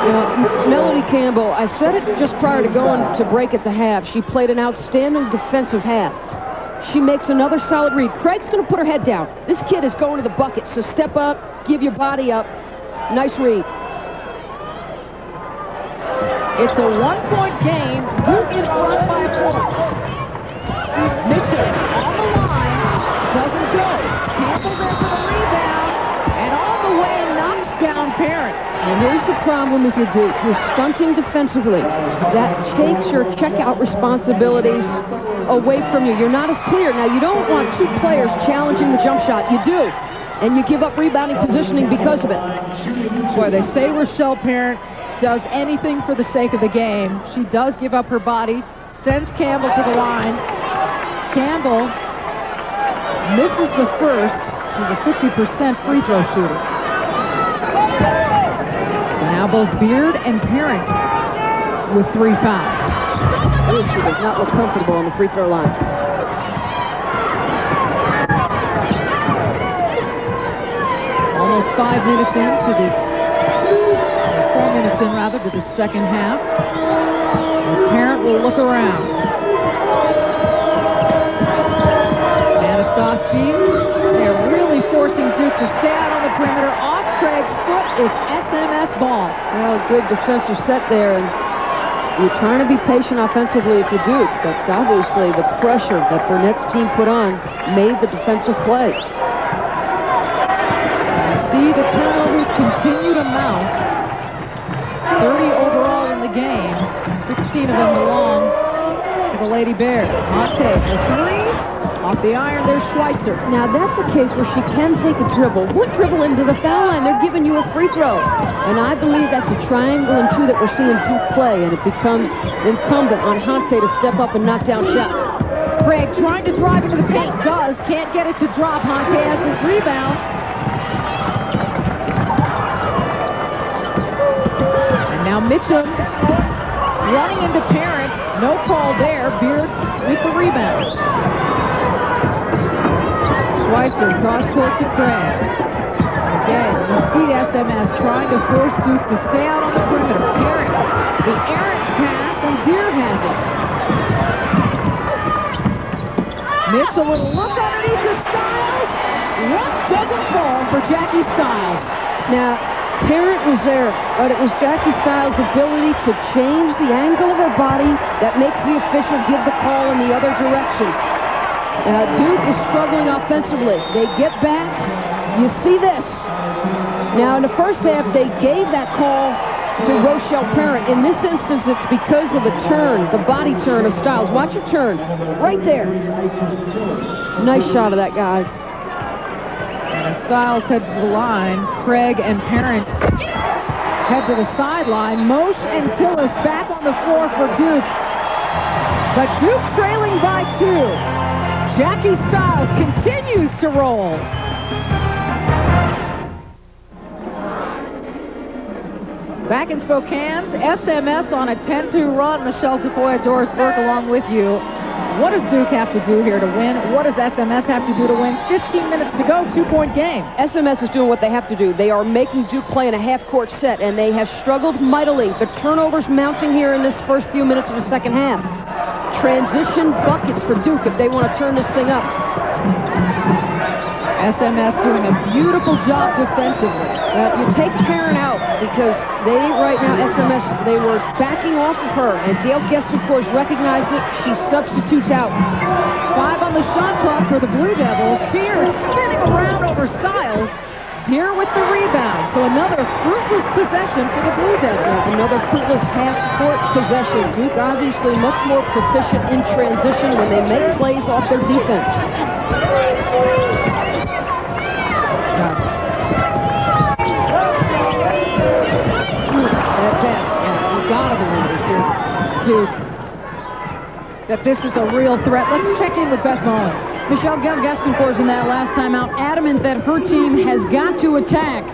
S2: You know, Melody Campbell, I said it just prior to going to break at the half. She played an outstanding defensive half. She makes another solid read. Craig's going to put her head down. This kid is going to the bucket, so step up, give your body up. Nice read.
S1: It's a 1-point game. Duke in front by 4. Mitchell on the line, doesn't go. Campbell there for the rebound, and on the way knocks down Parent.
S2: And here's the problem if you do. You're stunting defensively. That takes your checkout responsibilities away from you. You're not as clear. Now, you don't want 2 players challenging the jump shot. You do. And you give up rebounding positioning because of it.
S1: Boy, they say Rochelle Parent does anything for the sake of the game. She does give up her body, sends Campbell to the line. Campbell misses the first. She's a 50% free throw shooter. So now both Beard and Parent with 3 fouls.
S2: She does not look comfortable on the free throw line.
S1: Almost 5 minutes into this, 4 minutes in rather, to the second half. As Parent will look around. Anasofsky, they're really forcing Duke to stay out on the perimeter. Off Craig's foot, it's SMS ball.
S2: Well, good defensive set there, and you're trying to be patient offensively if you do, but obviously the pressure that Burnett's team put on made the defensive play.
S1: You see the turnovers continue to mount. 30 overall in the game. 16 of them belong to the Lady Bears. Monte for 3. Off the iron, there's Schweitzer.
S2: Now, that's a case where she can take a dribble. What dribble into the foul line? They're giving you a free throw. And I believe that's a triangle and 2 that we're seeing Duke play, and it becomes incumbent on Hante to step up and knock down shots.
S1: Craig trying to drive into the paint. Does. Can't get it to drop. Hante has the rebound. And now Mitchum running into Parent. No call there. Beard with the rebound. Schweitzer cross court to Craig. Again, You see SMS trying to force Duke to stay out on the perimeter. Parent, the errant pass, and Deer has it. Mitchell with a look underneath to Stiles. What doesn't fall for Jackie Stiles?
S2: Now, Parent was there, but it was Jackie Stiles' ability to change the angle of her body that makes the official give the call in the other direction. Now, Duke is struggling offensively. They get back. You see this. Now, in the first half, they gave that call to Rochelle Parent. In this instance, it's because of the turn, the body turn of Stiles. Watch her turn. Right there. Nice shot of that, guys.
S1: And as Stiles heads to the line, Craig and Parent head to the sideline. Moshe and Tillis back on the floor for Duke. But Duke trailing by 2. Jackie Stiles continues to roll. Back in Spokane's SMS on a 10-2 run. Michelle Tafoya, Doris Burke along with you. What does Duke have to do here to win? What does SMS have to do to win? 15 minutes to go, 2-point game.
S2: SMS is doing what they have to do. They are making Duke play in a half-court set, and they have struggled mightily. The turnovers mounting here in this first few minutes of the second half. Transition buckets for Duke if they want to turn this thing up.
S1: SMS doing a beautiful job defensively.
S2: You take Parent out because they, right now, SMS, they were backing off of her. And Gail Guest, of course, recognized it. She substitutes out.
S1: 5 on the shot clock for the Blue Devils. Beard spinning around over Stiles. Deer with the rebound. So another fruitless possession for the Blue Devils.
S2: Another fruitless half-court possession. Duke obviously much more proficient in transition when they make plays off their defense.
S1: That pass, you gotta believe if you're Duke that this is a real threat. Let's check in with Beth Mullins.
S4: Michelle Guest, of course, in that last timeout, adamant that her team has got to attack.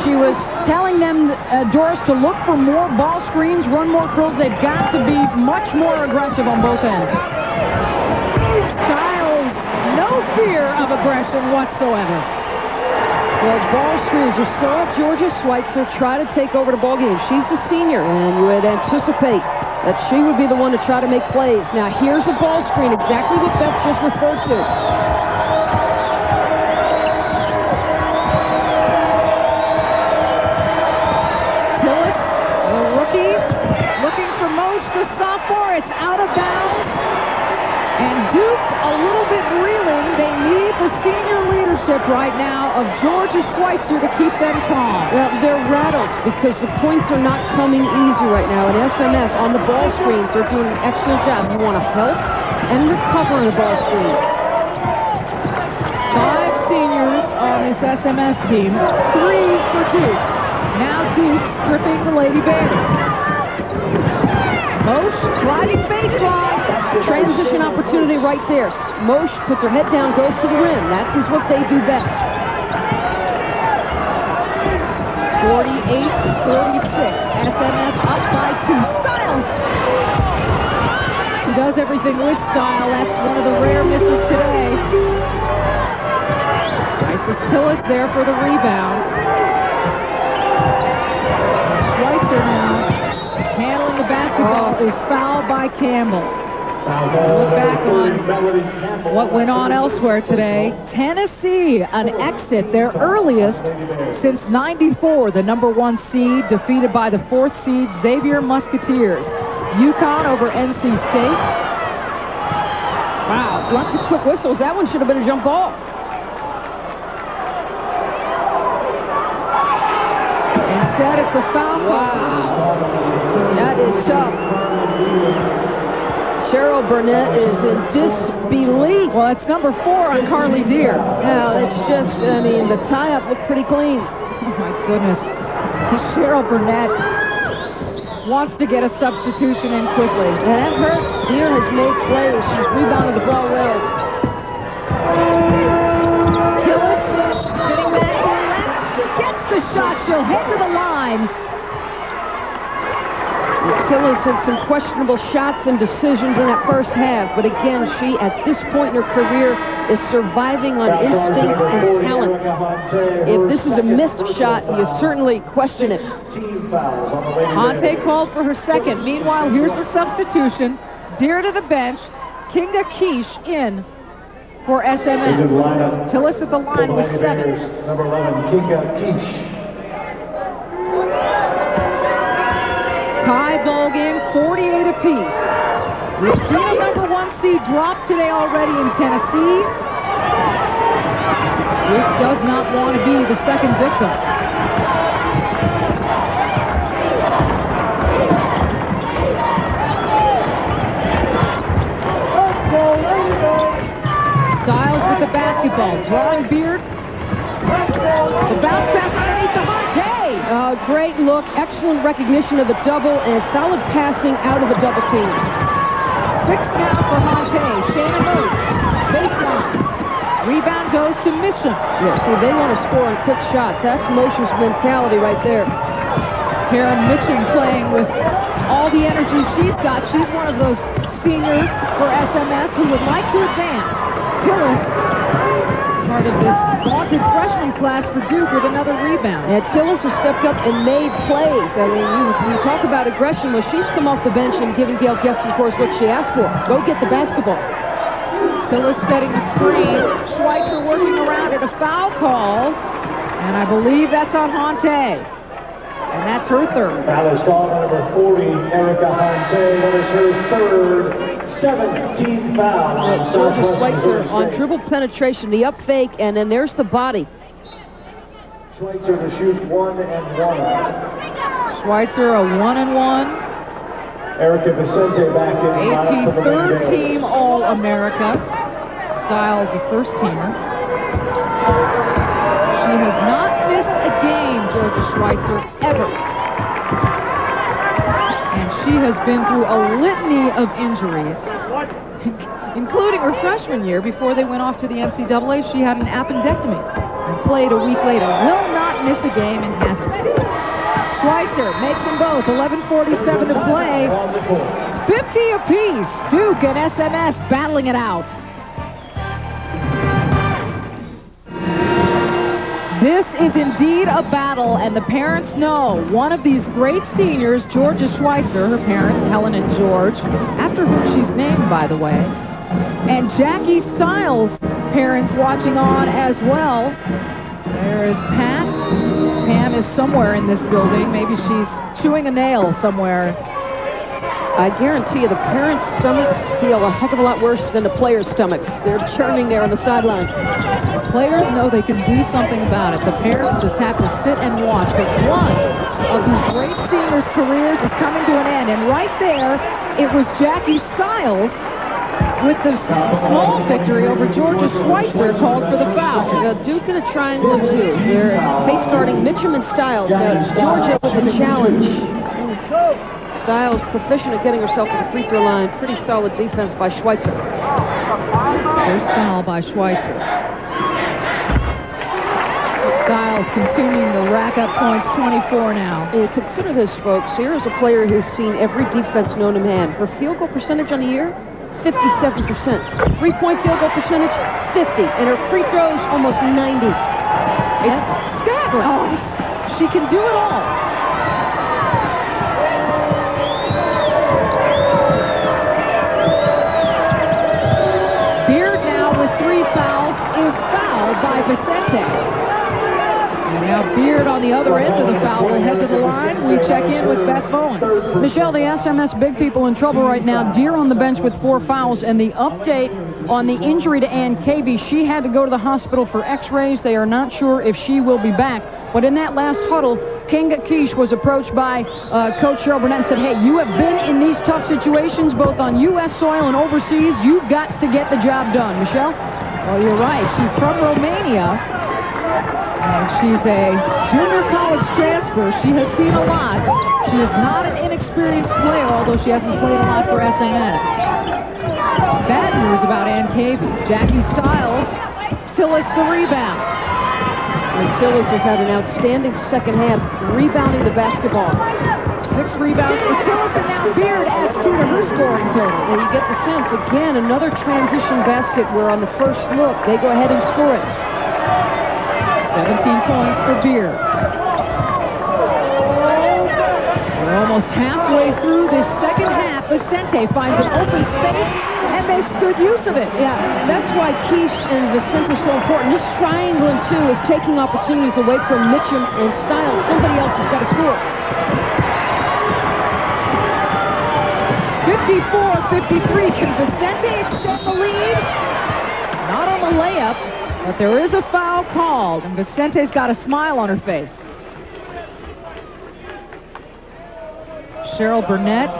S4: She was telling them, Doris, to look for more ball screens, run more curls. They've got to be much more aggressive on both ends.
S1: Stiles, no fear of aggression whatsoever.
S2: Well, ball screens. You saw Georgia Schweitzer try to take over the ball game. She's the senior, and you would anticipate that she would be the one to try to make plays. Now, here's a ball screen, exactly what Beth just referred to.
S1: Tillis, the rookie, looking for Moshe, the sophomore. It's out of bounds. And Duke, a little bit reeling. They need the senior leadership right now of Georgia Schweitzer to keep them calm.
S2: Well, they're rattled because the points are not coming easy right now. And SMS on the ball screens, they're doing an excellent job. You want to help and recover on the ball screen.
S1: 5 seniors on this SMS team, 3 for Duke. Now Duke stripping the Lady Bears. Moshe driving baseline.
S2: Transition opportunity right there. Moshe puts her head down, goes to the rim. That is what they do best.
S1: 48-46. SMS up by 2. Stiles. She does everything with style. That's one of the rare misses today. Isis Tillis there for the rebound. Schweitzer now handling the basketball is fouled by Campbell. Look back on what went on elsewhere today. Tennessee, an exit, their earliest since '94. The #1 seed defeated by the 4th seed Xavier Musketeers. UConn over NC State.
S2: Wow, lots of quick whistles. That one should have been a jump ball.
S1: Instead, it's a foul.
S2: Wow, that is tough. Cheryl Burnett is in disbelief.
S1: Well, it's #4 on Carly Deer.
S2: Now, it's just, I mean, the tie-up looked pretty clean.
S1: Oh, my goodness. Cheryl Burnett wants to get a substitution in quickly.
S2: And that hurts. Deer has made plays. She's rebounded the ball well.
S1: Tillis spinning back to the left. Gets the shot. She'll head to the line.
S2: Tillis had some questionable shots and decisions in that first half, but again, she, at this point in her career, is surviving on instinct and talent. If this is a missed shot, you certainly question it.
S1: Hante called for her second. Meanwhile, here's the substitution. Deer to the bench. Kinga Quiche in for SMS. Tillis at the line with 7.
S3: Number 11, Kinga Quiche.
S1: Tie ball game, 48 apiece. We've seen a number 1 seed drop today already in Tennessee. Duke does not want to be the second victim. Stiles with the basketball, drawing Beard. The bounce pass underneath to Hante.
S2: Great look, excellent recognition of the double, and solid passing out of a double team.
S1: 6 now for Hante. Shayna moves. Baseline. Rebound goes to Mitchum.
S2: Yeah, see, they want to score on quick shots. That's Mosher's mentality right there.
S1: Tara Mitchum playing with all the energy she's got. She's one of those seniors for SMS who would like to advance. Tillis, part of this vaunted freshman class for Duke, with another rebound.
S2: Yeah, Tillis has stepped up and made plays. I mean, you talk about aggression. Well, she's come off the bench and given Gail Geston, of course, what she asked for. Go get the basketball.
S1: Tillis setting the screen. Schweitzer working around it. A foul call. And I believe that's on Hante. And that's her third.
S3: Foul is called on number 40, Erica Hante. That is her third 17th foul.
S2: Georgia Schweitzer on dribble penetration, the up fake, and then there's the body.
S3: Schweitzer to shoot 1 and 1.
S1: Schweitzer a 1 and 1.
S3: Erica Vicente back in.
S1: AP third team All-America. Stiles a first teamer. She has not missed a game, Georgia Schweitzer, ever. And she has been through a litany of injuries, including her freshman year. Before they went off to the NCAA, she had an appendectomy and played a week later. Will not miss a game and hasn't. Schweitzer makes them both. 11:47 to play. 50 apiece. Duke and SMS battling it out. This is indeed a battle, and the parents know one of these great seniors, Georgia Schweitzer, her parents, Helen and George, after whom she's named, by the way, and Jackie Stiles' parents watching on as well. There is Pat. Pam is somewhere in this building. Maybe she's chewing a nail somewhere.
S2: I guarantee you the parents' stomachs feel a heck of a lot worse than the players' stomachs. They're churning there on the sideline.
S1: The players know they can do something about it. The parents just have to sit and watch. But one of these great seniors' careers is coming to an end. And right there, it was Jackie Stiles with the small victory over Georgia Schweitzer called for the foul.
S2: Duke in a triangle of 2. They're face guarding Mitchum and Stiles. Now it's Georgia with the challenge. Stiles proficient at getting herself to the free throw line. Pretty solid defense by Schweitzer.
S1: First foul by Schweitzer. Stiles continuing to rack up points, 24 now.
S2: And consider this, folks. Here is a player who's seen every defense known to man. Her field goal percentage on the year, 57%. Three-point field goal percentage, 50. And her free throws, almost 90.
S1: It's staggering. Oh, she can do it all. Beard now with 3 fouls is fouled by Vicente. And now Beard on the other end of the foul will head to the line. We check in with Beth Bowens.
S4: Michelle, the SMS big people in trouble right now. Deer on the bench with 4 fouls, and the update on the injury to Ann Cavey. She had to go to the hospital for x-rays. They are not sure if she will be back. But in that last huddle, Kinga Quiche was approached by Coach Cheryl Burnett and said, hey, you have been in these tough situations, both on U.S. soil and overseas. You've got to get the job done. Michelle?
S1: Well, you're right. She's from Romania. And she's a junior college transfer. She has seen a lot. She is not an inexperienced player, although she hasn't played a lot for SMS. Bad news about Ann Cavey. Jackie Stiles, Tillis the rebound.
S2: And Tillis has had an outstanding second half, rebounding the basketball.
S1: 6 rebounds for Tillis, and now Beard adds 2 to her scoring total.
S2: Well, you get the sense, again, another transition basket where on the first look, they go ahead and score it.
S1: 17 points for Beard. We're almost halfway through this second half. Vicente finds an open space and makes good use of it.
S2: Yeah, that's why Quiche and Vicente are so important. This triangling, too, is taking opportunities away from Mitchum and Stiles. Somebody else has got to score.
S1: 54-53. Can Vicente extend the lead? Not on the layup, but there is a foul called, and Vicente's got a smile on her face. Cheryl Burnett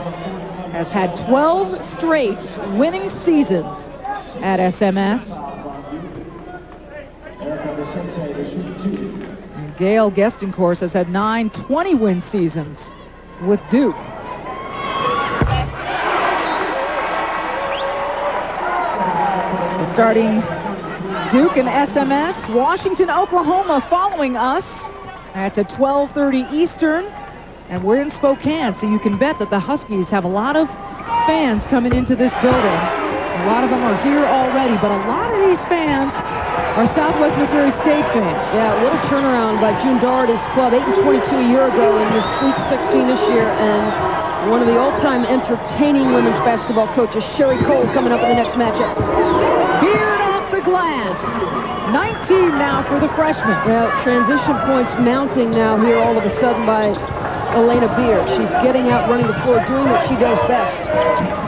S1: has had 12 straight winning seasons at SMS. And Gail Gestencourse has had 9 20-win seasons with Duke. Starting Duke and SMS, Washington, Oklahoma following us. That's at 12:30 Eastern. And we're in Spokane, so you can bet that the Huskies have a lot of fans coming into this building. A lot of them are here already, but a lot of these fans are Southwest Missouri State fans.
S2: Yeah, what a turnaround by June Doherty's club. 8-22 a year ago in the Sweet 16 this year, and one of the all-time entertaining women's basketball coaches, Sherry Cole, coming up in the next matchup.
S1: Beard off the glass. 19 now for the freshman.
S2: Yeah, transition points mounting now here all of a sudden by Elena Beard. She's getting out, running the floor, doing what she does best.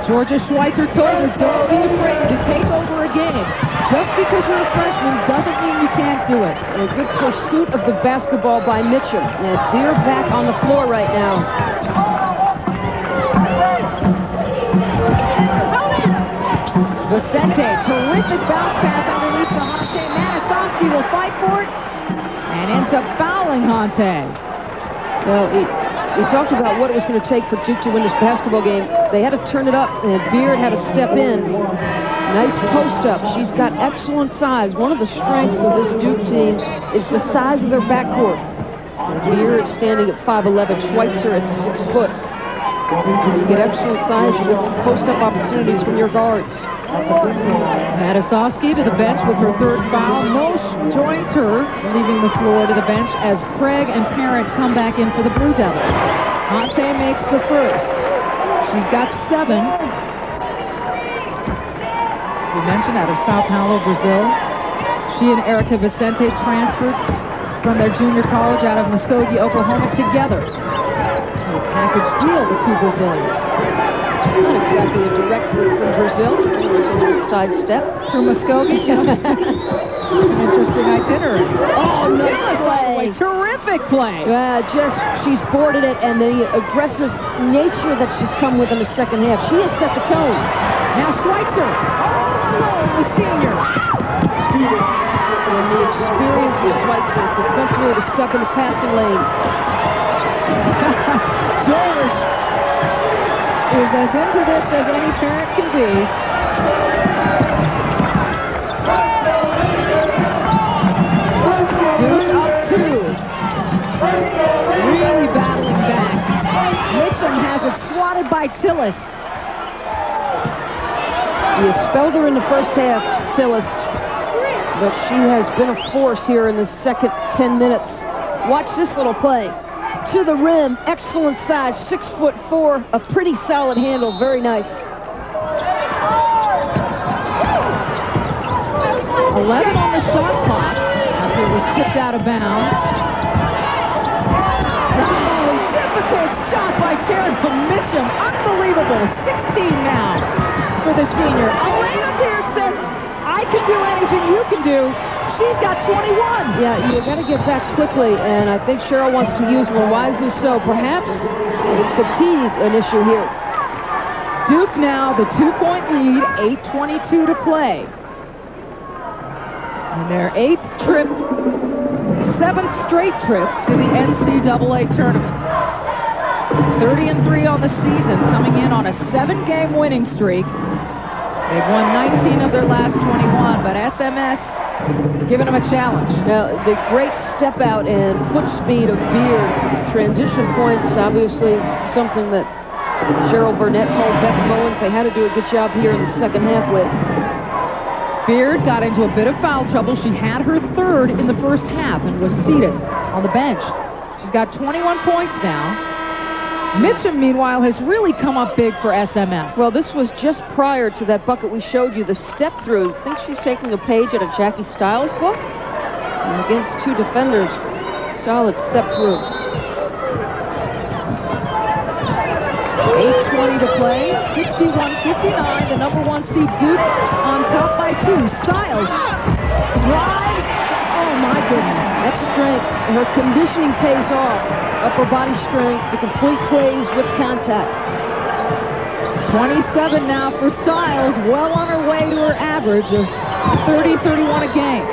S1: Georgia Schweitzer told her, don't be afraid to take over a game. Just because you're a freshman doesn't mean you can't do it.
S2: A good pursuit of the basketball by Mitchum. And Deere back on the floor right now.
S1: Vicente, terrific bounce pass underneath to Hante. Manisovsky will fight for it and ends up fouling Hante.
S2: Well, we talked about what it was going to take for Duke to win this basketball game. They had to turn it up, and Beard had to step in. Nice post-up. She's got excellent size. One of the strengths of this Duke team is the size of their backcourt. Beard standing at 5'11", Schweitzer at 6 foot. So you get excellent size, you get some post-up opportunities from your guards.
S1: Matisovsky to the bench with her 3rd foul. Mosh joins her, leaving the floor to the bench as Craig and Parent come back in for the Blue Devils. Hante makes the 1st. She's got 7. We mentioned out of Sao Paulo, Brazil. She and Erica Vicente transferred from their junior college out of Muskogee, Oklahoma together. A package deal, the 2 Brazilians.
S2: Not exactly a direct route from Brazil. It was a little sidestep.
S1: Through Muskogee. Interesting itinerary.
S2: Oh, nice play.
S1: Terrific play.
S2: She's boarded it, and the aggressive nature that she's come with in the second half. She has set the tone.
S1: Now Schweitzer, all alone, the senior.
S2: And the experience of Schweitzer defensively to step in the passing lane.
S1: George is as into this as any parent can be. Duke up 2. Really battling back. Mitchum has it swatted by Tillis.
S2: You spelled her in the first half, Tillis, but she has been a force here in the second 10 minutes. Watch this little play. To the rim, excellent size, 6'4", a pretty solid handle, very nice.
S1: 11 on the shot clock after it was tipped out of bounds. Oh, difficult shot by Taryn Mitchum. Unbelievable. 16 now for the senior. Elena Beard says, I can do anything you can do. She's got 21.
S2: Yeah, you got to get back quickly, and I think Cheryl wants to use more wisely so. Perhaps fatigue an issue here.
S1: Duke now the 2-point lead, 8:22 to play. And their 7th straight trip to the NCAA tournament. 30-3 on the season, coming in on a 7-game winning streak. They've won 19 of their last 21, but SMS giving them a challenge.
S2: Now, the great step out and foot speed of Beard. Transition points, obviously something that Cheryl Burnett told Beth Mowins they had to do a good job here in the second half with.
S1: Beard got into a bit of foul trouble. She had her third in the first half and was seated on the bench. She's got 21 points now. Mitchum, meanwhile, has really come up big for SMS.
S2: Well, this was just prior to that bucket we showed you, the step through. I think she's taking a page out of Jackie Stiles' book. And against two defenders, solid step through.
S1: 8:20 to play, 61-59. The number 1 seed Duke on top by 2. Stiles drives. Oh my goodness.
S2: That's strength. Her conditioning pays off. Upper body strength to complete plays with contact.
S1: 27 now for Stiles, well on her way to her average of 30-31 a game.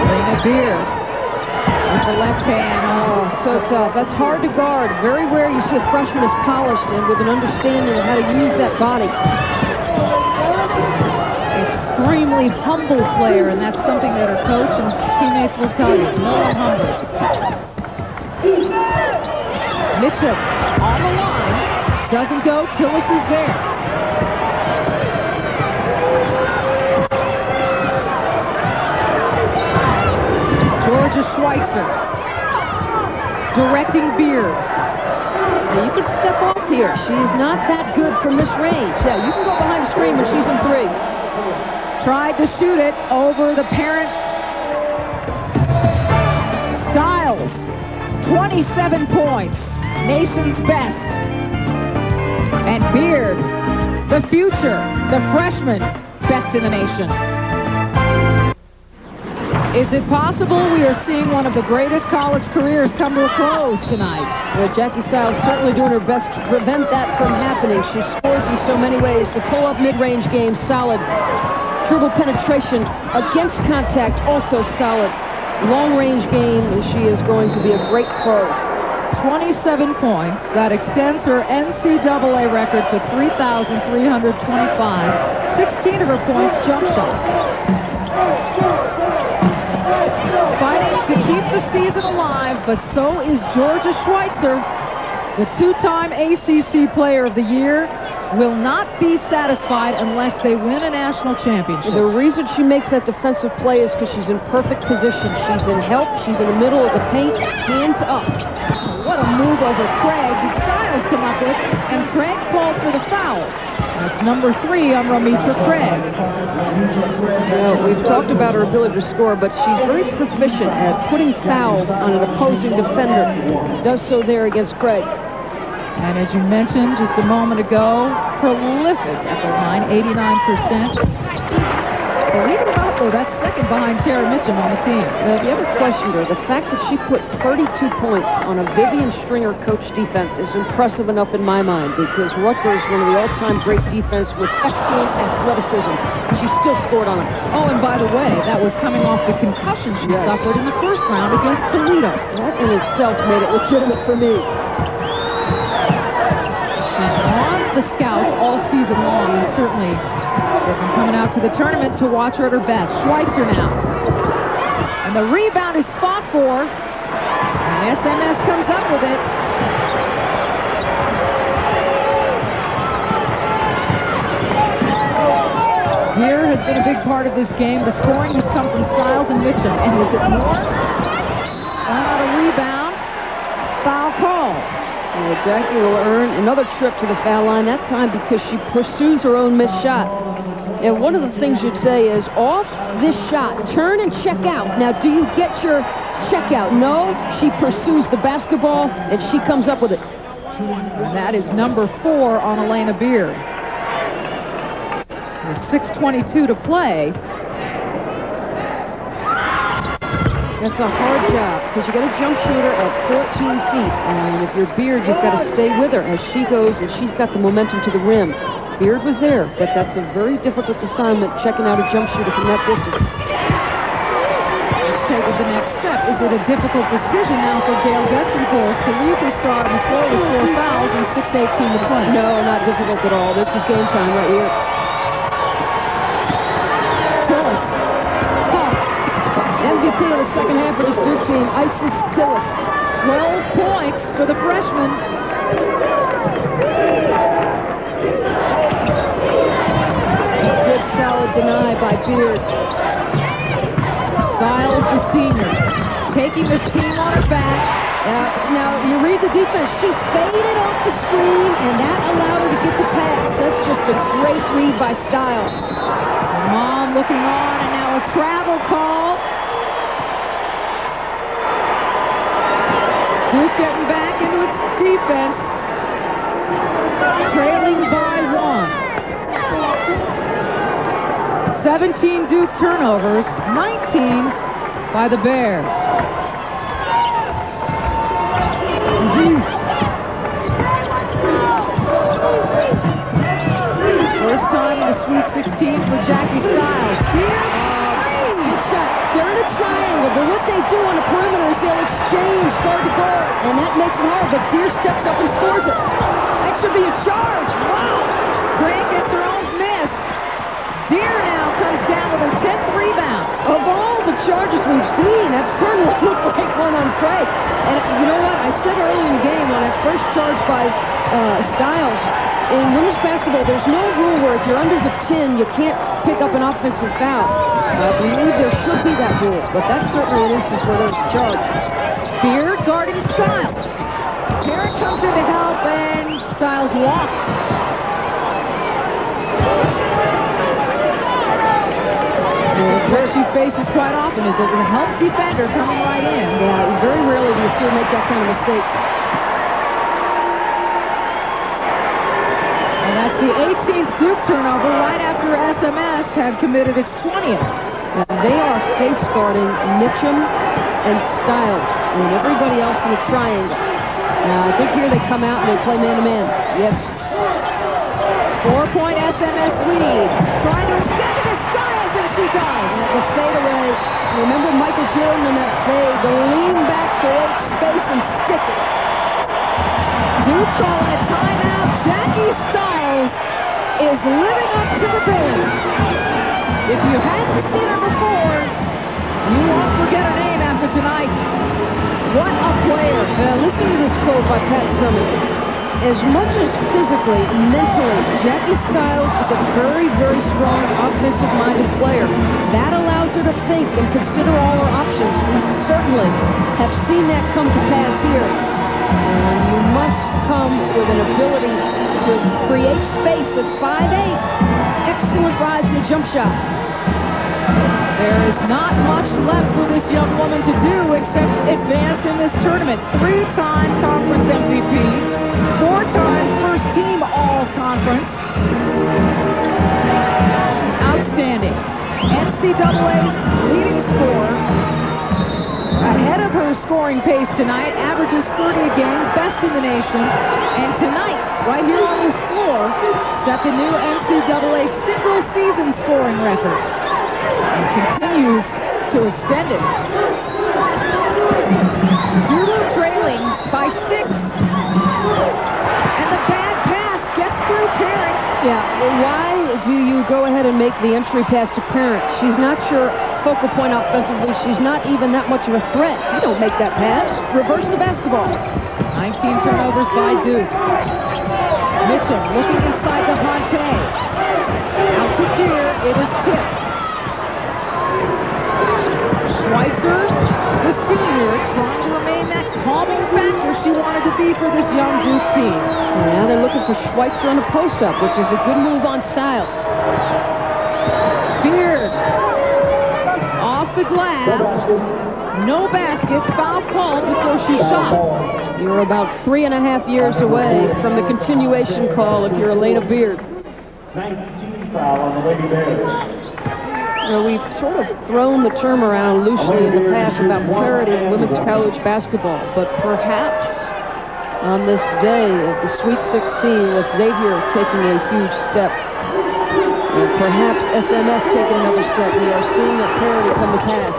S1: Lena Beard with the left hand.
S2: Oh, so tough. That's hard to guard. Very rare you see a freshman as polished and with an understanding of how to use that body.
S1: Extremely humble player, and that's something that her coach and teammates will tell you. No, I'm humble. Mitchum on the line. Doesn't go. Tillis is there. Georgia Schweitzer directing Beard.
S2: Now you can step off here. She is not that good from this range. Yeah, you can go behind the screen when she's in 3.
S1: Tried to shoot it over the parent. Stiles, 27 points, nation's best. And Beard, the future, the freshman, best in the nation. Is it possible we are seeing one of the greatest college careers come to a close tonight?
S2: Well, Jackie Stiles certainly doing her best to prevent that from happening. She scores in so many ways. The pull-up mid-range game, solid. Dribble penetration against contact, also solid. Long-range game, she is going to be a great pro.
S1: 27 points. That extends her NCAA record to 3,325. 16 of her points jump shots. Fighting to keep the season alive, but so is Georgia Schweitzer, the 2-time ACC Player of the Year. Will not be satisfied unless they win a national championship.
S2: The reason she makes that defensive play is because she's in perfect position. She's in help. She's in the middle of the paint. Hands up.
S1: What a move over Craig. Did Stiles come up with, and Craig called for the foul. That's number 3 on Romitra Craig.
S2: Well, we've talked about her ability to score, but she's very proficient at putting fouls on an opposing defender. Does so there against Craig.
S1: And as you mentioned just a moment ago, prolific at the line, 89%. Believe it or not, though, that's second behind Tara Mitchum on the team.
S2: If you ever questioned her, the fact that she put 32 points on a Vivian Stringer coach defense is impressive enough in my mind, because Rutgers, one of the all-time great defense with excellent athleticism, she still scored on them.
S1: Oh, and by the way, that was coming off the concussion she suffered in the first round against Toledo.
S2: That in itself made it legitimate for me.
S1: She's on the scouts all season long, and certainly they've been coming out to the tournament to watch her at her best. Schweitzer now. And the rebound is fought for. And SMS comes up with it. Deere has been a big part of this game. The scoring has come from Stiles and Mitchum. And is it more? On a rebound. Foul call.
S2: Jackie will earn another trip to the foul line, that time because she pursues her own missed shot. And one of the things you'd say is, off this shot, turn and check out. Now, do you get your check out? No, she pursues the basketball, and she comes up with it.
S1: And that is number 4 on Elena Beard. There's 6:22 to play.
S2: That's a hard job, because you got a jump shooter at 14 feet, and if you're Beard, you've got to stay with her as she goes, and she's got the momentum to the rim. Beard was there, but that's a very difficult assignment, checking out a jump shooter from that distance.
S1: taken the next step. Is it a difficult decision now for Gail Gestenforce to leave her star on the floor with 4 fouls and 6:18 to play?
S2: No, not difficult at all. This is game time right here. Tillis. MVP of the second half for this Duke team, Isis Tillis.
S1: 12 points for the freshman.
S2: Good solid deny by Beard.
S1: Stiles, the senior, taking this team on her back.
S2: Now, you read the defense. She faded off the screen, and that allowed her to get the pass. That's just a great read by Stiles.
S1: Her mom looking on, and now a travel call. Duke getting back into its defense. Trailing by 1. 17 Duke turnovers, 19 by the Bears. First time in the Sweet 16 for Jackie Stiles.
S2: Good shot. They're in a triangle, but what they do on the perimeter is they'll exchange guard to guard, and that makes it hard, but Deere steps up and scores it. That should be a charge. Wow!
S1: Craig gets her own miss. Deere now comes down with her 10th rebound.
S2: Of all the charges we've seen, that certainly looked like one on Craig. And you know what? I said early in the game on that first charge by Stiles, in women's basketball, there's no rule where if you're under the 10, you can't pick up an offensive foul. I believe there should be that rule, but that's certainly an instance where there's a charge.
S1: Beard guarding Stiles. Parent comes in to help, and Stiles walked. This is what she faces quite often, is a help defender coming right in.
S2: Yeah, very rarely do you see her make that kind of mistake.
S1: And that's the 18th Duke turnover right after SMS had committed its 20th.
S2: And they are face guarding Mitchum and Stiles and everybody else in a triangle. Now, I think here they come out and they play man-to-man. Yes.
S1: 4-point SMS lead. Trying to extend it to Stiles, and she does.
S2: The fadeaway. Remember Michael Jordan in that fade. The lean back, create space, and stick it.
S1: Duke calling a timeout. Jackie Stiles is living up to the billing. If you hadn't seen her before, you won't forget her name after tonight. What a player.
S2: Listen to this quote by Pat Summitt. As much as physically, mentally, Jackie Stiles is a very, very strong offensive-minded player. That allows her to think and consider all her options. We certainly have seen that come to pass here. And you must come with an ability to create space at 5'8". Excellent rise in the jump shot.
S1: There is not much left for this young woman to do except advance in this tournament. 3-time conference MVP, 4-time first team all-conference. Outstanding. NCAA's leading scorer. Ahead of her scoring pace tonight, averages 30 a game, best in the nation. And tonight, right here on this floor, set the new NCAA single-season scoring record. And continues to extend it. Duke trailing by 6. And the bad pass gets through Parent.
S2: Yeah, why do you go ahead and make the entry pass to Parent? She's not your focal point offensively. She's not even that much of a threat. You don't make that pass. Reverse the basketball.
S1: 19 turnovers by Duke. Mitchell looking inside the Honte. Out to Deere. It is tipped. Schweitzer, the senior, trying to remain that calming factor she wanted to be for this young Duke team.
S2: Now they're looking for Schweitzer on the post-up, which is a good move on Stiles.
S1: Beard off the glass. No basket. Foul called before she shot.
S2: You're about 3.5 years away from the continuation call if you're Elena Beard.
S3: 19 foul on the Lady Bears.
S2: You know, we've sort of thrown the term around loosely in the past about parity in women's college basketball, but perhaps on this day of the Sweet 16 with Xavier taking a huge step, and perhaps SMS taking another step, we are seeing that parity come to pass.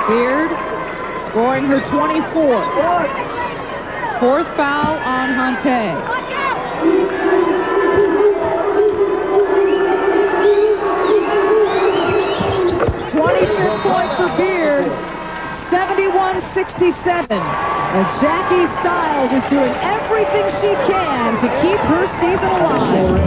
S1: Beard scoring her 24th. Fourth foul on Hante. 25th point for Beard. 71-67. Jackie Stiles is doing everything she can to keep her season alive.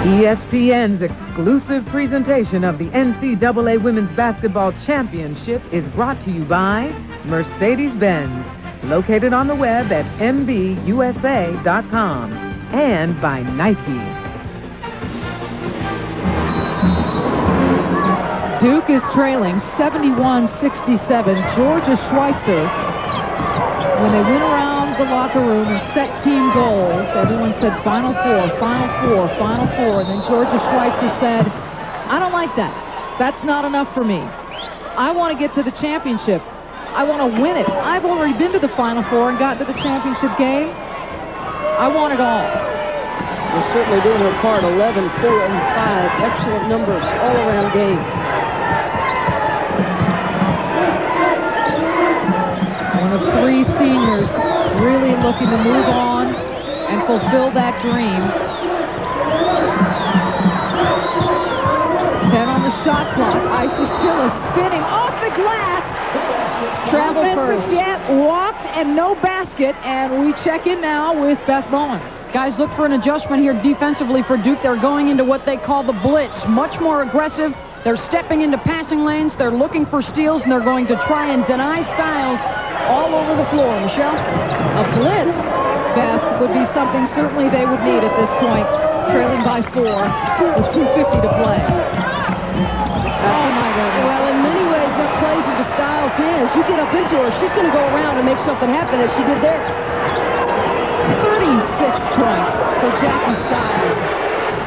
S9: ESPN's exclusive presentation of the NCAA Women's Basketball Championship is brought to you by Mercedes-Benz, located on the web at mbusa.com, and by Nike.
S1: Duke is trailing 71-67. Georgia Schweitzer, when they went around the locker room and set team goals, everyone said Final Four, Final Four, Final Four. And then Georgia Schweitzer said, I don't like that. That's not enough for me. I want to get to the championship. I want to win it. I've already been to the Final Four and gotten to the championship game. I want it all.
S2: They're certainly doing her part. 11, 4, and 5. Excellent numbers all around game.
S1: One of three seniors really looking to move on and fulfill that dream. 10 on the shot clock. Isis Tillis spinning off the glass.
S2: Travel first.
S1: Get walked and no basket. And we check in now with Beth Bowens.
S4: Guys, look for an adjustment here defensively for Duke. They're going into what they call the blitz. Much more aggressive. They're stepping into passing lanes. They're looking for steals, and they're going to try and deny Stiles all over the floor. Michelle?
S1: A blitz, Beth, would be something certainly they would need at this point. Trailing by 4 with 2:50 to play. Oh, my goodness.
S2: Well, in many ways, that plays into Stiles' hands. You get up into her, she's going to go around and make something happen, as she did there.
S1: 36 points for Jackie Stiles.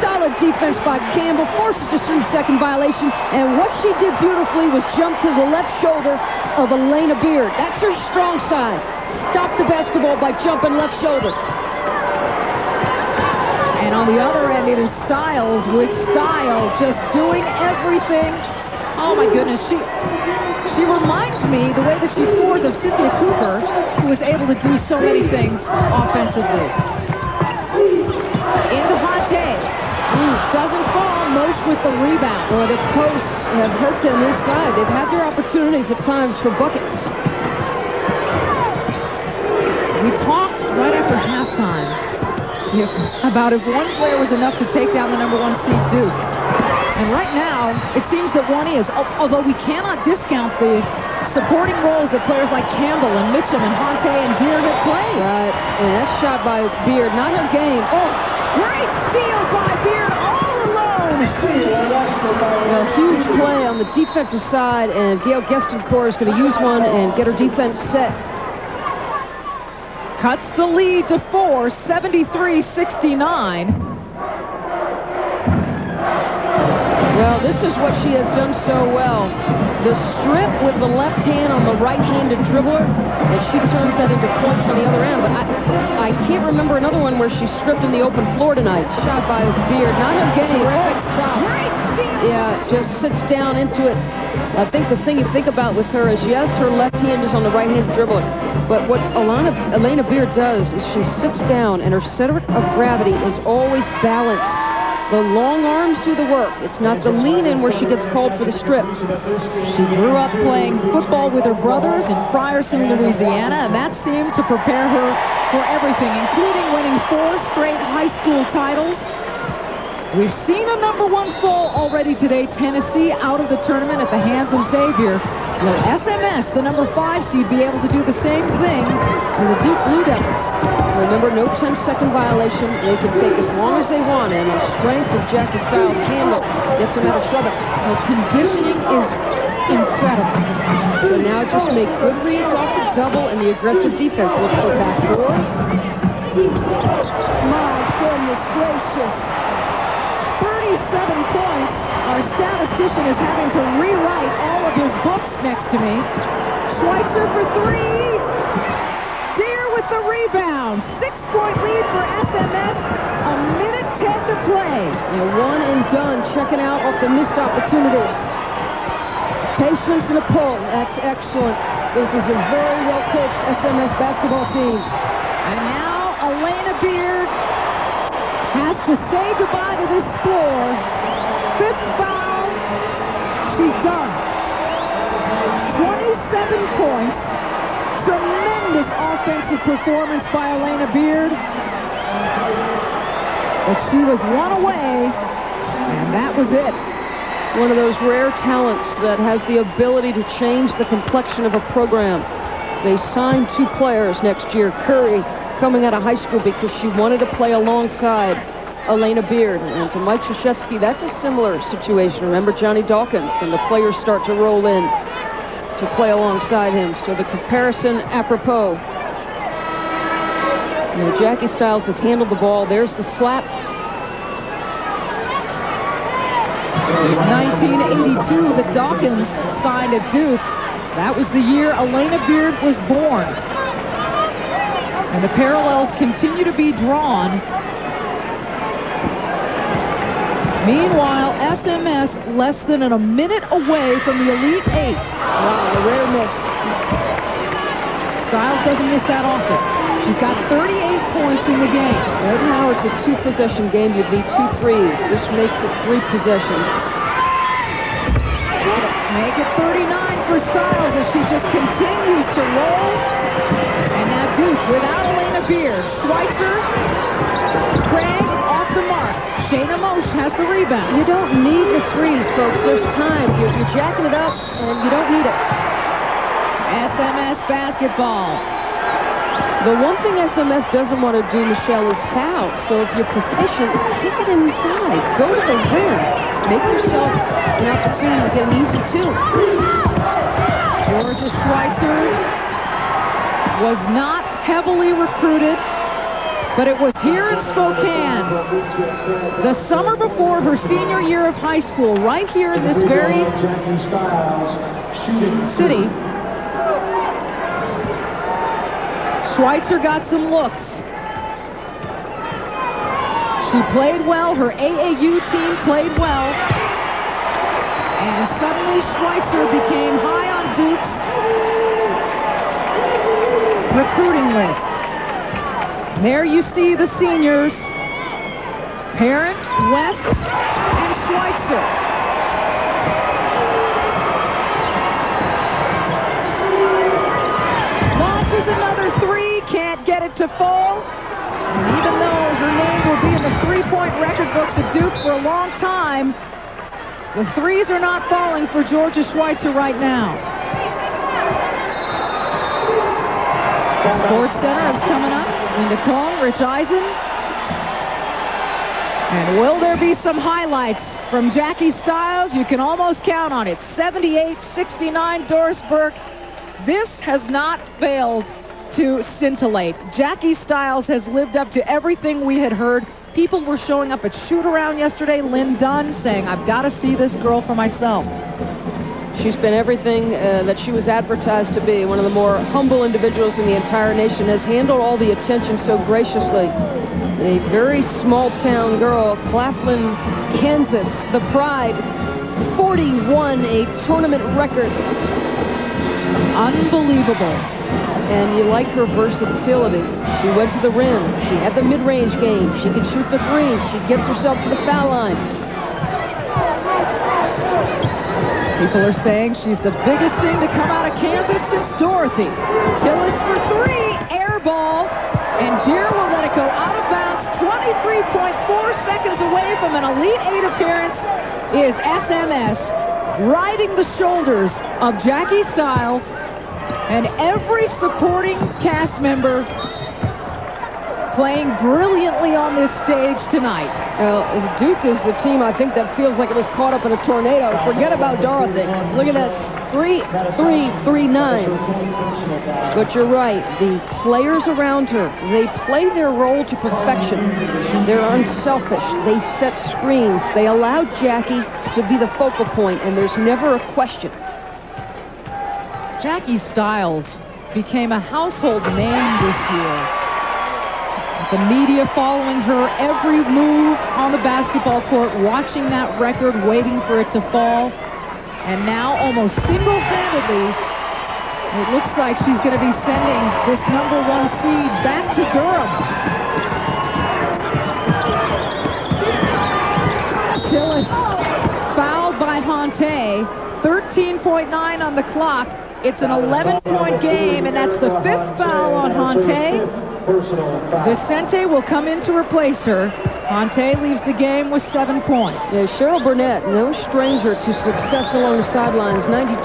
S2: Solid defense by Campbell, forces a 3-second violation, and what she did beautifully was jump to the left shoulder of Elena Beard. That's her strong side. Stop the basketball by jumping left shoulder.
S1: And on the other end, it is Stiles with style, just doing everything. Oh my goodness, she reminds me the way that she scores of Cynthia Cooper, who was able to do so many things offensively. Into Hante. Doesn't fall. Mosh with the rebound.
S2: Well, the posts have hurt them inside. They've had their opportunities at times for buckets.
S1: We talked right after halftime about if one player was enough to take down the #1 seed Duke. And right now, it seems that one is, although we cannot discount the supporting roles that players like Campbell and Mitchum and Hante and Deere have played.
S2: Right, and that shot by Beard, not her game. Oh,
S1: great steal by Beard all alone.
S2: a huge play on the defensive side, and Gail Gestencourt is going to use one and get her defense set.
S1: Cuts the lead to 4, 73-69.
S2: Well, this is what she has done so well. The strip with the left hand on the right-handed dribbler, and she turns that into points on the other end. But I can't remember another one where she stripped in the open floor tonight. Shot by Beard, not her game.
S1: Terrific stop. Great steal.
S2: Yeah, just sits down into it. I think the thing you think about with her is, yes, her left hand is on the right-handed dribbler, but what Elena Beard does is she sits down, and her center of gravity is always balanced. The long arms do the work. It's not the lean-in where she gets called for the strip.
S1: She grew up playing football with her brothers in Frierson, Louisiana, and that seemed to prepare her for everything, including winning 4 straight high school titles. We've seen a #1 fall already today. Tennessee out of the tournament at the hands of Xavier. Will SMS, the #5 seed, be able to do the same thing to the Duke Blue Devils?
S2: Remember, no 10-second violation. They can take as long as they want, and the strength of Jackie Stiles Campbell gets them out of trouble.
S1: Her conditioning is incredible.
S2: So now just make good reads off the double and the aggressive defense. Look for back doors.
S1: My goodness gracious. 37 points. Our statistician is having to rewrite all of his books next to me. Schweitzer for 3. Deere with the rebound. 6-point lead for SMS. A minute 10 to play.
S2: Yeah, one and done. Checking out off the missed opportunities. Patience and a pull. That's excellent. This is a very well-coached SMS basketball team.
S1: And now Elena Beard has to say goodbye to this floor. 5th foul. She's done. 27 points. Tremendous offensive performance by Elena Beard. But she was one away, and that was it.
S2: One of those rare talents that has the ability to change the complexion of a program. They signed 2 players next year. Curry coming out of high school because she wanted to play alongside Elena Beard. And to Mike Krzyzewski, that's a similar situation. Remember Johnny Dawkins, and the players start to roll in to play alongside him. So the comparison apropos. You know, Jackie Stiles has handled the ball. There's the slap.
S1: It was 1982 that Dawkins signed at Duke. That was the year Elena Beard was born. And the parallels continue to be drawn. Meanwhile, SMS less than a minute away from the Elite 8.
S2: Wow, a rare miss.
S1: Stiles doesn't miss that often. She's got 38 points in the game.
S2: Right now it's a 2-possession game. You'd need 2 threes. This makes it 3 possessions.
S1: Make it 39 for Stiles as she just continues to roll. And now Duke without Elena Beard. Schweitzer, Craig off the mark. Shayna Mosh has the rebound.
S2: You don't need the threes, folks. There's time. You're jacking it up, and you don't need it.
S1: SMS basketball.
S2: The one thing SMS doesn't want to do, Michelle, is foul. So if you're proficient, kick it inside. Go to the rim. Make yourself an opportunity to get an easy 2.
S1: Georgia Schweitzer was not heavily recruited, but it was here in Spokane, the summer before her senior year of high school, right here in this very city. Schweitzer got some looks. She played well. Her AAU team played well. And suddenly Schweitzer became high on Duke's recruiting list. There you see the seniors, Parent, West, and Schweitzer. Launches another 3, can't get it to fall. And even though her name will be in the 3-point record books at Duke for a long time, the 3s are not falling for Georgia Schweitzer right now. Sports Center is coming up. Linda Cohn, Rich Eisen. And will there be some highlights from Jackie Stiles? You can almost count on it. 78-69 Doris Burke. This has not failed to scintillate. Jackie Stiles has lived up to everything we had heard. People were showing up at shoot-around yesterday. Lynn Dunn saying, I've got to see this girl for myself.
S2: She's been everything that she was advertised to be. One of the more humble individuals in the entire nation. Has handled all the attention so graciously. A very small-town girl, Claflin, Kansas, the pride. 41, a tournament record.
S1: Unbelievable.
S2: And you like her versatility. She went to the rim. She had the mid-range game. She can shoot the 3. She gets herself to the foul line.
S1: People are saying she's the biggest thing to come out of Kansas since Dorothy. Tillis for 3, air ball, and Deere will let it go out of bounds. 23.4 seconds away from an Elite 8 appearance is SMS, riding the shoulders of Jackie Stiles, and every supporting cast member playing brilliantly on this stage tonight.
S2: Duke is the team, I think, that feels like it was caught up in a tornado. Forget about Dorothy. Look at this. 3-3-3-9. But you're right. The players around her, they play their role to perfection. They're unselfish. They set screens. They allow Jackie to be the focal point, and there's never a question.
S1: Jackie Stiles became a household name this year. The media following her every move on the basketball court, watching that record, waiting for it to fall. And now, almost single-handedly, it looks like she's going to be sending this #1 seed back to Durham. Tillis fouled by Honte. 13.9 on the clock. It's an 11-point game, and that's the 5th foul on Honte. Vicente will come in to replace her. Honte leaves the game with 7 points.
S2: Yeah, Cheryl Burnett, no stranger to success along the sidelines. 92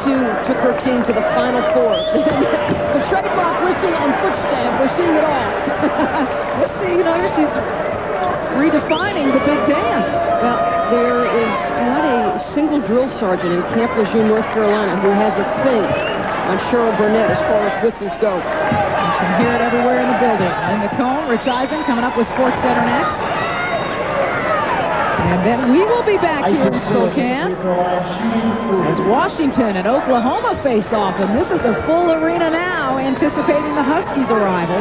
S2: took her team to the Final Four. The trademark whistle and foot stamp, we're seeing it all.
S1: Let's see, she's redefining the big dance.
S2: Well, there is not a single drill sergeant in Camp Lejeune, North Carolina, who has a thing on Cheryl Burnett as far as whistles go.
S1: You can hear it everywhere in the building. Linda Cohn, Rich Eisen coming up with Sports Center next. And then we will be back here in Spokane as Washington and Oklahoma face off. And this is a full arena now, anticipating the Huskies' arrival.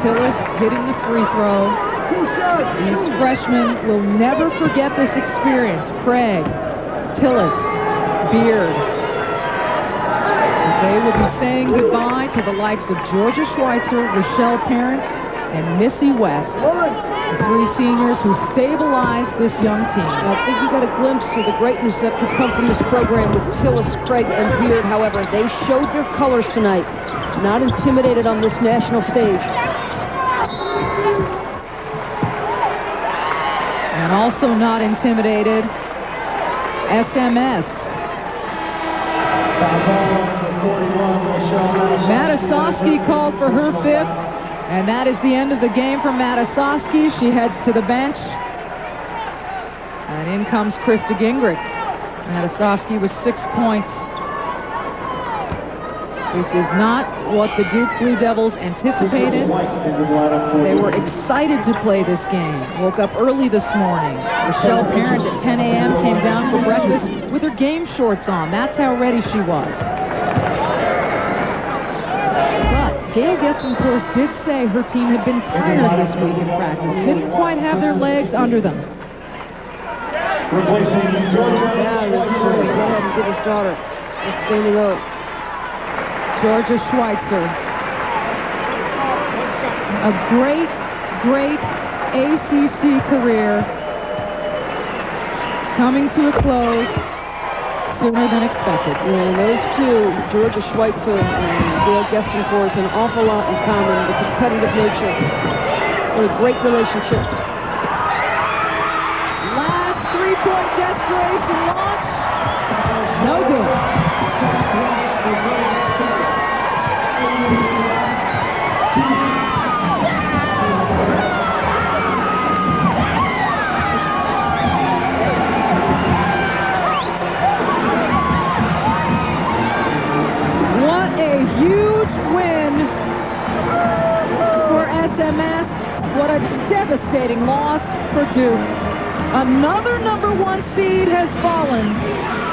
S1: Tillis hitting the free throw. These freshmen will never forget this experience. Craig, Tillis, Beard. They will be saying goodbye to the likes of Georgia Schweitzer, Rochelle Parent, and Missy West. The 3 seniors who stabilized this young team.
S2: I think you got a glimpse of the greatness that could come from this program with Tillis, Craig, and Beard. However, they showed their colors tonight. Not intimidated on this national stage.
S1: And also not intimidated, SMS. Matasovsky called for her 5th, and that is the end of the game for Matasovsky. She heads to the bench, and in comes Krista Gingrich. Matasovsky with 6 points. This is not what the Duke Blue Devils anticipated. They were excited to play this game. Woke up early this morning. Rochelle Parent at 10 a.m. came down for breakfast with her game shorts on. That's how ready she was. But Gail Geston-Course did say her team had been tired this week in practice. Didn't quite have their legs under them.
S3: Replacing Georgia.
S2: Yeah, let's go ahead and give his daughter a standing O.
S1: Georgia Schweitzer. A great, great ACC career coming to a close sooner than expected.
S2: And those two, Georgia Schweitzer and Gail Geston-Course, an awful lot in common, the competitive nature. What a great relationship.
S1: Last 3-point desperation launch. No good. What a huge win for SMS. What a devastating loss for Duke. Another #1 seed has fallen.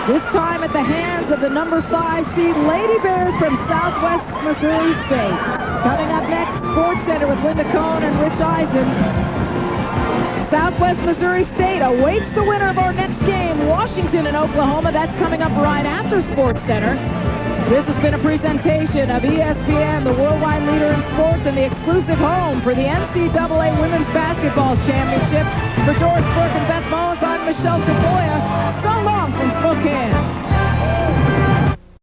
S1: This time at the hands of the #5 seed Lady Bears from Southwest Missouri State. Coming up next, Sports Center with Linda Cohn and Rich Eisen. Southwest Missouri State awaits the winner of our next game, Washington and Oklahoma. That's coming up right after Sports Center. This has been a presentation of ESPN, the worldwide leader in sports and the exclusive home for the NCAA Women's Basketball Championship. For Doris Burke and Beth Mullins, I'm Michelle Tavoy.